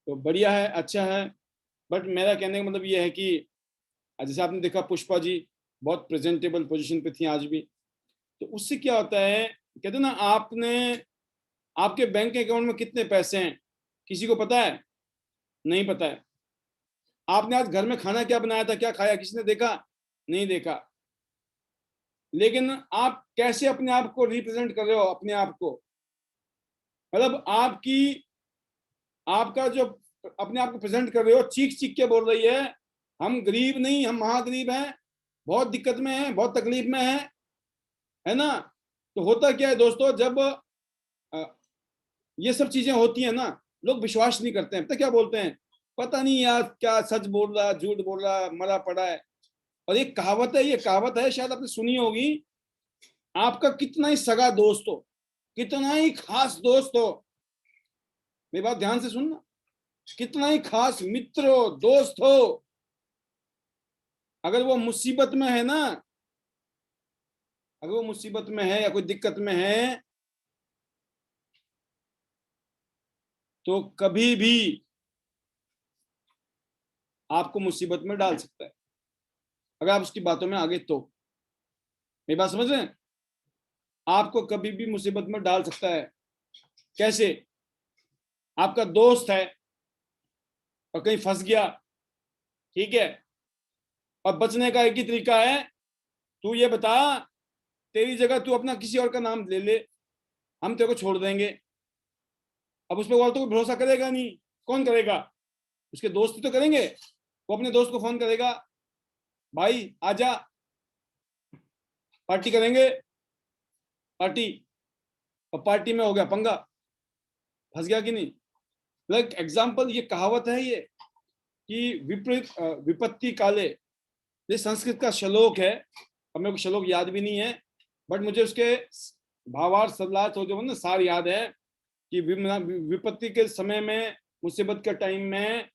तो बढ़िया है, अच्छा है। बट मेरा कहने का मतलब ये है कि जैसे आपने देखा पुष्पा जी बहुत प्रेजेंटेबल पोजीशन पे थी आज भी। तो उससे क्या होता है, कहते हैं ना, आपके बैंक अकाउंट में कितने पैसे हैं किसी को पता है? नहीं पता है। आपने आज घर में खाना क्या बनाया था, क्या खाया, किसी ने देखा? नहीं देखा। लेकिन आप कैसे अपने आप को रिप्रेजेंट कर रहे हो, अपने आप को, मतलब आपका जो अपने आप को प्रेजेंट कर रहे हो, चीख चीख के बोल रही है हम गरीब नहीं, हम महागरीब हैं, बहुत दिक्कत में हैं, बहुत तकलीफ में हैं, है ना। तो होता क्या है दोस्तों, जब ये सब चीजें होती हैं ना, लोग विश्वास नहीं करते हैं। पता क्या बोलते हैं, पता नहीं यार क्या सच बोल रहा, झूठ बोल रहा, मरा पड़ा है। और ये कहावत है, शायद आपने सुनी होगी, आपका कितना ही सगा दोस्त हो, कितना ही खास दोस्त हो, मेरी बात ध्यान से सुनना, कितना ही खास मित्र हो, दोस्त हो, अगर वो मुसीबत में है ना, अगर वो मुसीबत में है या कोई दिक्कत में है, तो कभी भी आपको मुसीबत में डाल सकता है, अगर आप उसकी बातों में आगे तो। मेरी बात समझ रहे हैं? आपको कभी भी मुसीबत में डाल सकता है। कैसे? आपका दोस्त है और कहीं फंस गया, ठीक है, और बचने का एक ही तरीका है, तू ये बता, तेरी जगह तू अपना किसी और का नाम ले ले, हम तेरे को छोड़ देंगे। अब उस पर और तो कोई भरोसा करेगा नहीं, कौन करेगा? उसके दोस्त ही तो करेंगे। वो अपने दोस्त को फोन करेगा, भाई आजा पार्टी करेंगे, पार्टी, और पार्टी में हो गया पंगा, फंस गया कि नहीं। लाइक एग्जाम्पल, ये कहावत है ये कि विपरीत विपत्ति काले, ये संस्कृत का श्लोक है, अब मेरे को श्लोक याद भी नहीं है, बट मुझे उसके भावार्थ सलाह तो जो ना सार याद है कि विपत्ति के समय में, मुसीबत के टाइम में,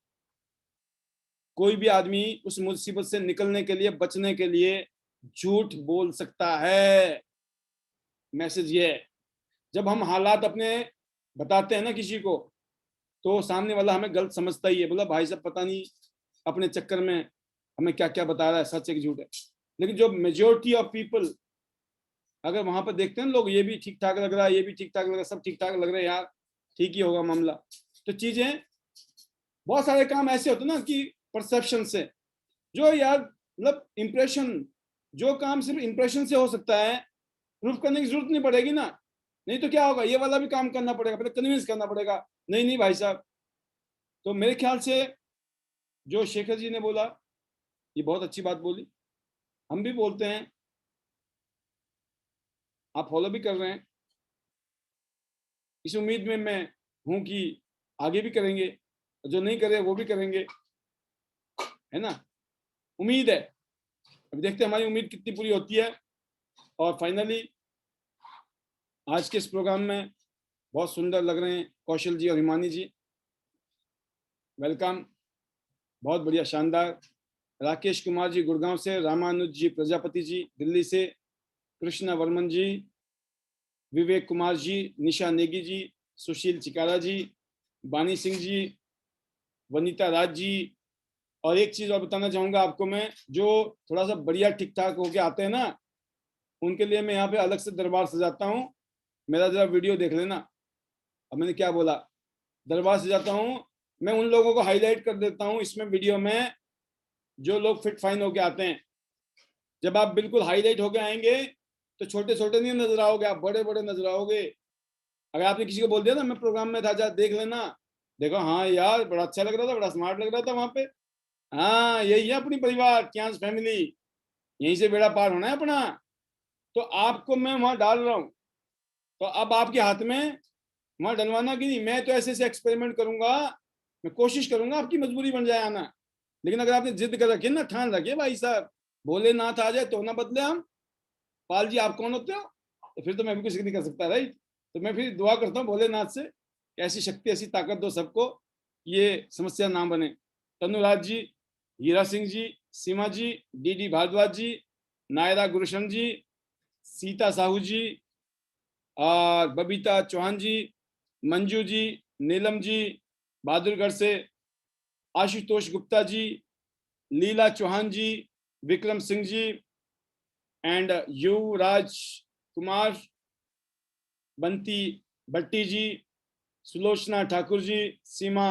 कोई भी आदमी उस मुसीबत से निकलने के लिए, बचने के लिए झूठ बोल सकता है। मैसेज ये है, जब हम हालात अपने बताते हैं ना किसी को, तो सामने वाला हमें गलत समझता ही है, बोला भाई साहब पता नहीं अपने चक्कर में हमें क्या क्या बता रहा है, सच है कि झूठ है। लेकिन जो मेजोरिटी ऑफ पीपल, अगर वहां पर देखते हैं लोग, ये भी ठीक ठाक लग रहा है, ये भी ठीक ठाक लग रहा है, सब ठीक ठाक लग रहा है, यार ठीक ही होगा मामला। तो चीजें, बहुत सारे काम ऐसे होते ना कि परसेप्शन से, जो यार मतलब इंप्रेशन, जो काम सिर्फ इंप्रेशन से हो सकता है, प्रूफ करने की जरूरत नहीं पड़ेगी ना। नहीं तो क्या होगा, ये वाला भी काम करना पड़ेगा, पहले कन्विंस करना पड़ेगा, नहीं भाई साहब। तो मेरे ख्याल से जो शेखर जी ने बोला, ये बहुत अच्छी बात बोली, हम भी बोलते हैं, आप फॉलो भी कर रहे हैं, इस उम्मीद में मैं हूं कि आगे भी करेंगे, जो नहीं करे वो भी करेंगे, है ना। उम्मीद है, अभी देखते हैं हमारी उम्मीद कितनी पूरी होती है। और फाइनली आज के इस प्रोग्राम में बहुत सुंदर लग रहे हैं कौशल जी और हिमानी जी, वेलकम, बहुत बढ़िया, शानदार। राकेश कुमार जी गुड़गांव से, रामानुज जी प्रजापति जी दिल्ली से, कृष्णा वर्मन जी, विवेक कुमार जी, निशा नेगी जी, सुशील चिकारा जी, बानी सिंह जी, वनीता राज जी, और एक चीज और बताना चाहूंगा आपको मैं, जो थोड़ा सा बढ़िया ठीक ठाक होके आते हैं ना, उनके लिए मैं यहाँ पे अलग से दरबार सजाता हूँ। मेरा जरा वीडियो देख लेना। अब मैंने क्या बोला, दरबार सजाता हूँ। मैं उन लोगों को हाईलाइट कर देता हूँ इसमें वीडियो में जो लोग फिट फाइन होके आते हैं। जब आप बिल्कुल हाईलाइट होके आएंगे तो छोटे छोटे नहीं नजर आओगे, आप बड़े बड़े नजर आओगे। अगर आपने किसी को बोल दिया ना मैं प्रोग्राम में था, जा देख लेना, देखो हाँ यार बड़ा अच्छा लग रहा था, बड़ा स्मार्ट लग रहा था वहां पे, हाँ यही है अपनी परिवार, क्या फैमिली, यहीं से बेड़ा पार होना है अपना। तो आपको मैं वहां डाल रहा हूँ, तो अब आपके हाथ में वहां डलवाना कि नहीं। मैं तो ऐसे ऐसे एक्सपेरिमेंट करूंगा, मैं कोशिश करूंगा आपकी मजबूरी बन जाए आना। लेकिन अगर आपने जिद कर रखी है ना, ठान रखिए भाई साहब, भोलेनाथ आ जाए तो ना बदले हम। पाल जी आप कौन होते हो? तो फिर तो मैं भी कुछ नहीं कर सकता, राइट। तो मैं फिर दुआ करता हूँ भोलेनाथ से, ऐसी शक्ति ऐसी ताकत दो सबको, ये समस्या ना बने। तनुराज जी, हीरा सिंह जी, सीमा जी, डी भारद्वाज जी, नायरा गुरुशन जी, सीता साहू जी, और बबीता चौहान जी, मंजू जी, नीलम जी बहादुरगढ़ से, आशुतोष गुप्ता जी, लीला चौहान जी, विक्रम सिंह जी, एंड युवराज कुमार, बंती भट्टी जी, सुलोचना ठाकुर जी, सीमा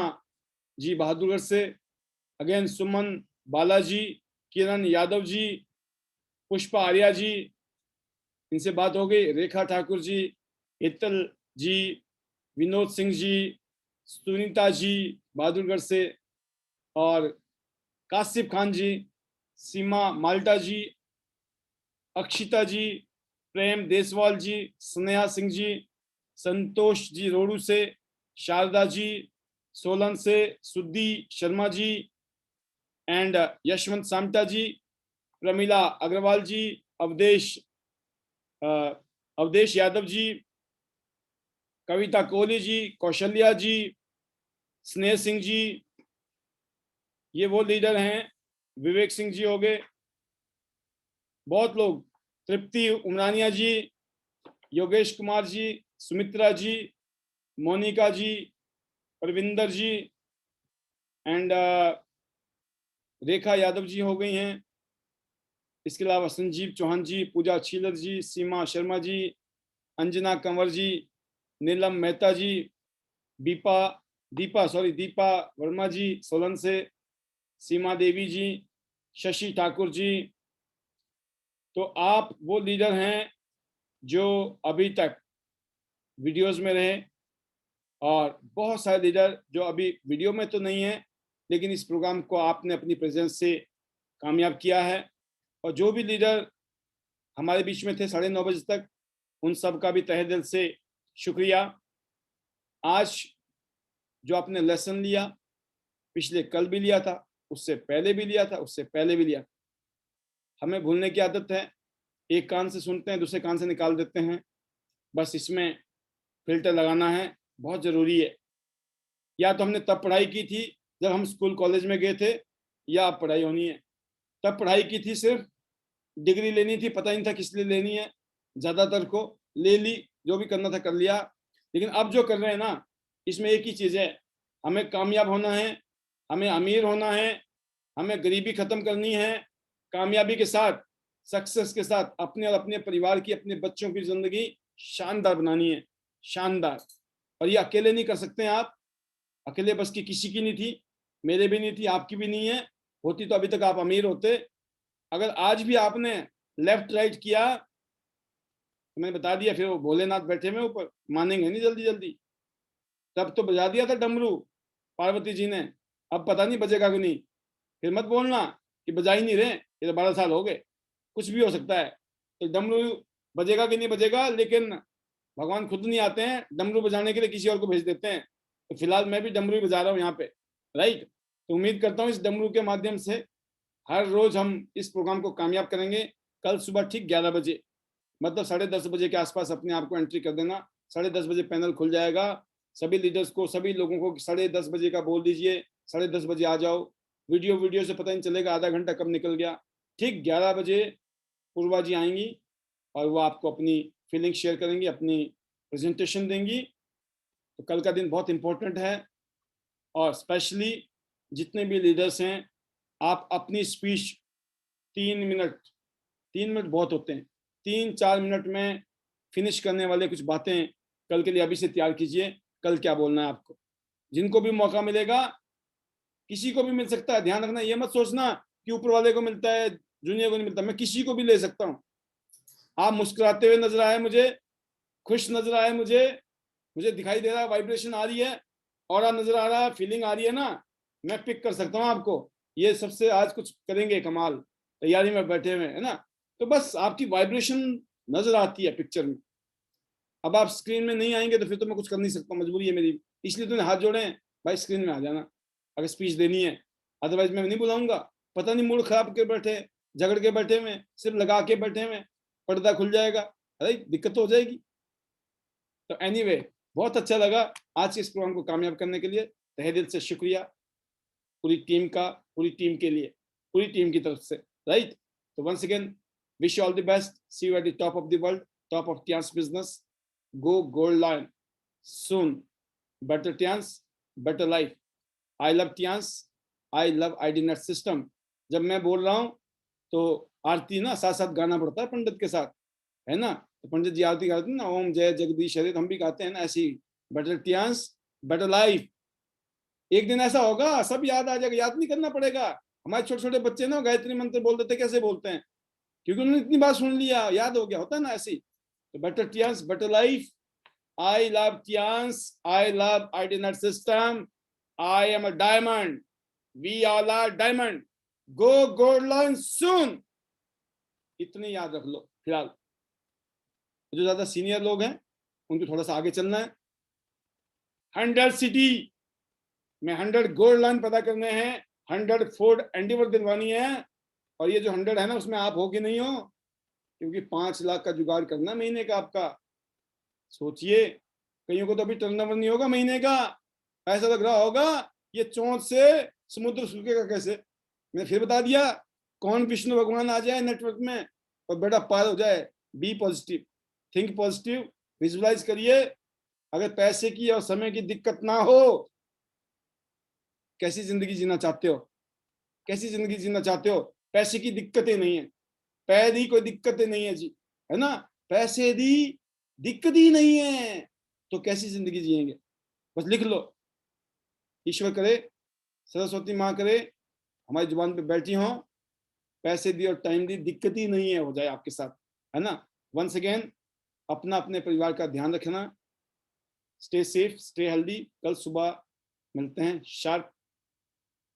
जी बहादुरगढ़ से, अगेन सुमन बालाजी, किरण यादव जी, पुष्पा आर्या जी, इनसे बात हो गई, रेखा ठाकुर जी, हितल जी, विनोद सिंह जी, सुनीता जी बहादुरगढ़ से, और कासिफ खान जी, सीमा माल्टा जी, अक्षिता जी, प्रेम देसवाल जी, स्नेहा सिंह जी, संतोष जी रोडू से, शारदा जी, सोलन से, सुद्दी शर्मा जी, एंड यशवंत सामटा जी, प्रमिला अग्रवाल जी, अवधेश यादव जी, कविता कोहली जी, कौशल्या जी, स्नेह सिंह जी, ये वो लीडर हैं। विवेक सिंह जी हो गए, बहुत लोग, तृप्ति उमरानिया जी, योगेश कुमार जी, सुमित्रा जी, मोनिका जी, परविंदर जी, एंड रेखा यादव जी हो गई हैं। इसके अलावा संजीव चौहान जी, पूजा छीलर जी, सीमा शर्मा जी, अंजना कंवर जी, नीलम मेहता जी, दीपा वर्मा जी सोलन से, सीमा देवी जी, शशि ठाकुर जी। तो आप वो लीडर हैं जो अभी तक वीडियोस में रहे, और बहुत सारे लीडर जो अभी वीडियो में तो नहीं है, लेकिन इस प्रोग्राम को आपने अपनी प्रेजेंस से कामयाब किया है। और जो भी लीडर हमारे बीच में थे 9:30 बजे तक, उन सब का भी तहे दिल से शुक्रिया। आज जो आपने लेसन लिया, पिछले कल भी लिया था, उससे पहले भी लिया था, उससे पहले भी लिया था। हमें भूलने की आदत है, एक कान से सुनते हैं दूसरे कान से निकाल देते हैं। बस इसमें फिल्टर लगाना है, बहुत जरूरी है। या तो हमने तब पढ़ाई की थी जब हम स्कूल कॉलेज में गए थे, या अब पढ़ाई होनी है। तब पढ़ाई की थी, सिर्फ डिग्री लेनी थी, पता नहीं था किस लिए लेनी है, ज्यादातर को ले ली, जो भी करना था कर लिया। लेकिन अब जो कर रहे हैं ना, इसमें एक ही चीज है, हमें कामयाब होना है, हमें अमीर होना है, हमें गरीबी खत्म करनी है, कामयाबी के साथ, सक्सेस के साथ अपने और अपने परिवार की, अपने बच्चों की जिंदगी शानदार बनानी है, शानदार। और ये अकेले नहीं कर सकते हैं आप, अकेले बस की किसी की नहीं थी, मेरे भी नहीं थी, आपकी भी नहीं है। होती तो अभी तक आप अमीर होते। अगर आज भी आपने लेफ्ट राइट किया, तो मैंने बता दिया, फिर वो भोलेनाथ बैठे में ऊपर मानेंगे नहीं जल्दी जल्दी। तब तो बजा दिया था डमरू पार्वती जी ने, अब पता नहीं बजेगा कि नहीं। फिर मत बोलना कि बजा ही नहीं रहे, ये तो 12 साल हो गए, कुछ भी हो सकता है। तो डमरू बजेगा कि नहीं बजेगा, लेकिन भगवान खुद नहीं आते हैं डमरू बजाने के लिए, किसी और को भेज देते हैं। तो फिलहाल मैं भी डमरू बजा रहा हूँ यहाँ पे, राइट। तो उम्मीद करता हूँ इस डमरू के माध्यम से हर रोज हम इस प्रोग्राम को कामयाब करेंगे। कल सुबह ठीक 11 बजे, मतलब 10:30 बजे के आसपास अपने आप को एंट्री कर देना। 10:30 बजे पैनल खुल जाएगा। सभी लीडर्स को, सभी लोगों को 10:30 बजे का बोल दीजिए, 10:30 बजे आ जाओ। वीडियो से पता नहीं चलेगा आधा घंटा कब निकल गया। ठीक 11 बजे पूर्वा जी आएंगी और वो आपको अपनी फीलिंग शेयर करेंगी, अपनी प्रेजेंटेशन देंगी। तो कल का दिन बहुत इंपॉर्टेंट है, और स्पेशली जितने भी लीडर्स हैं आप अपनी स्पीच 3 मिनट बहुत होते हैं, 3-4 मिनट में फिनिश करने वाले कुछ बातें कल के लिए अभी से तैयार कीजिए। कल क्या बोलना है आपको, जिनको भी मौका मिलेगा, किसी को भी मिल सकता है, ध्यान रखना, ये मत सोचना कि ऊपर वाले को मिलता है जूनियर को नहीं मिलता, मैं किसी को भी ले सकता हूँ। आप मुस्कुराते हुए नजर आए मुझे, खुश नजर आए मुझे दिखाई दे रहा है, वाइब्रेशन आ रही है, और नजर आ रहा है, फीलिंग आ रही है ना, मैं पिक कर सकता हूँ आपको। ये सबसे आज कुछ करेंगे कमाल, तैयारी में बैठे हुए है ना, तो बस आपकी वाइब्रेशन नजर आती है पिक्चर में। अब आप स्क्रीन में नहीं आएंगे तो फिर तो मैं कुछ कर नहीं सकता, मजबूरी है मेरी, इसलिए तो हाथ जोड़े हैं भाई, स्क्रीन में आ जाना अगर स्पीच देनी है, अदरवाइज मैं नहीं बुलाऊंगा। पता नहीं मूड खराब के बैठे, झगड़ के बैठे हुए, सिर्फ लगा के बैठे हुए, पर्दा खुल जाएगा, अरे दिक्कत तो हो जाएगी। तो एनीवे, बहुत अच्छा लगा आज के इस प्रोग्राम को कामयाब करने के लिए, तहे दिल से शुक्रिया पूरी टीम का, पूरी टीम के लिए, पूरी टीम की तरफ से, राइट। तो once again wish you all the best, see you at the top of the world, top of Tiens business, go gold line soon, better Tiens, better life. I love Tiens, I love ID net system. जब मैं बोल रहा हूँ तो आरती ना साथ साथ गाना पड़ता है पंडित के साथ, है ना, तो पंडित जी आरती गाते हैं ना, ओम जय जगदीश हरे, हम भी गाते हैं ना ऐसी, बेटर टियांस बेटर लाइफ। एक दिन ऐसा होगा सब याद आ जाएगा, याद नहीं करना पड़ेगा। हमारे छोटे छोटे बच्चे ना गायत्री मंत्र बोल देते, कैसे बोलते हैं, क्योंकि उन्होंने इतनी बार सुन लिया, याद हो गया, होता है ना ऐसी। तो better Tiens better life, I love Tiens, I love ID net system, I am a diamond, we all are diamond, go gold line soon. इतने याद रख लो फिलहाल। जो ज्यादा सीनियर लोग हैं उनको थोड़ा सा आगे चलना है। 100 सिटी में 100 गोल्ड लाइन पता करने हैं, 100 फोर्ड एंडीवर दिलवानी है, और ये जो 100 है ना उसमें आप हो कि नहीं हो, क्योंकि 5 लाख का जुगाड़ करना महीने का आपका। सोचिए, कईयों को तो अभी टर्नओवर नहीं होगा महीने का, ऐसा लग रहा होगा ये चोंच से समुद्र सूखेगा कैसे। मैंने फिर बता दिया, कौन विष्णु भगवान आ जाए नेटवर्क में और बेटा पार हो जाए। Be positive, think positive, visualise करिए। अगर पैसे की और समय की दिक्कत ना हो, कैसी जिंदगी जीना चाहते हो, कैसी जिंदगी जीना चाहते हो। पैसे की दिक्कतें नहीं है, पैदी कोई दिक्कतें नहीं है जी, है ना, पैसे दी दिक्कत ही नहीं है, तो कैसी जिंदगी जिएंगे। बस लिख लो, ईश्वर करे, सरस्वती माँ करे हमारी जुबान पे बैठी हो, पैसे दी और टाइम दी, दिक्कत ही नहीं है, हो जाए आपके साथ, है ना। वंस अगेन अपना अपने परिवार का ध्यान रखना, स्टे सेफ, स्टे हेल्दी। कल सुबह मिलते हैं शार्प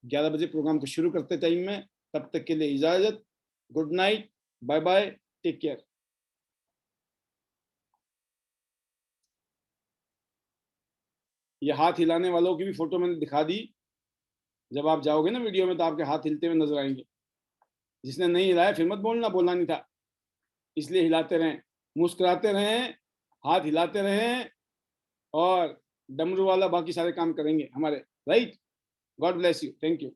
11 बजे, प्रोग्राम को शुरू करते टाइम में। तब तक के लिए इजाजत, good night, bye bye, take care. ये हाथ हिलाने वालों की भी फोटो मैंने दिखा दी, जब आप जाओगे ना वीडियो में तो आपके हाथ हिलते हुए नजर आएंगे। जिसने नहीं हिलाया फिर मत बोलना, बोलना नहीं था, इसलिए हिलाते रहें, मुस्कुराते रहें, हाथ हिलाते रहें, और डमरू वाला बाकी सारे काम करेंगे हमारे, right. God bless you, thank you.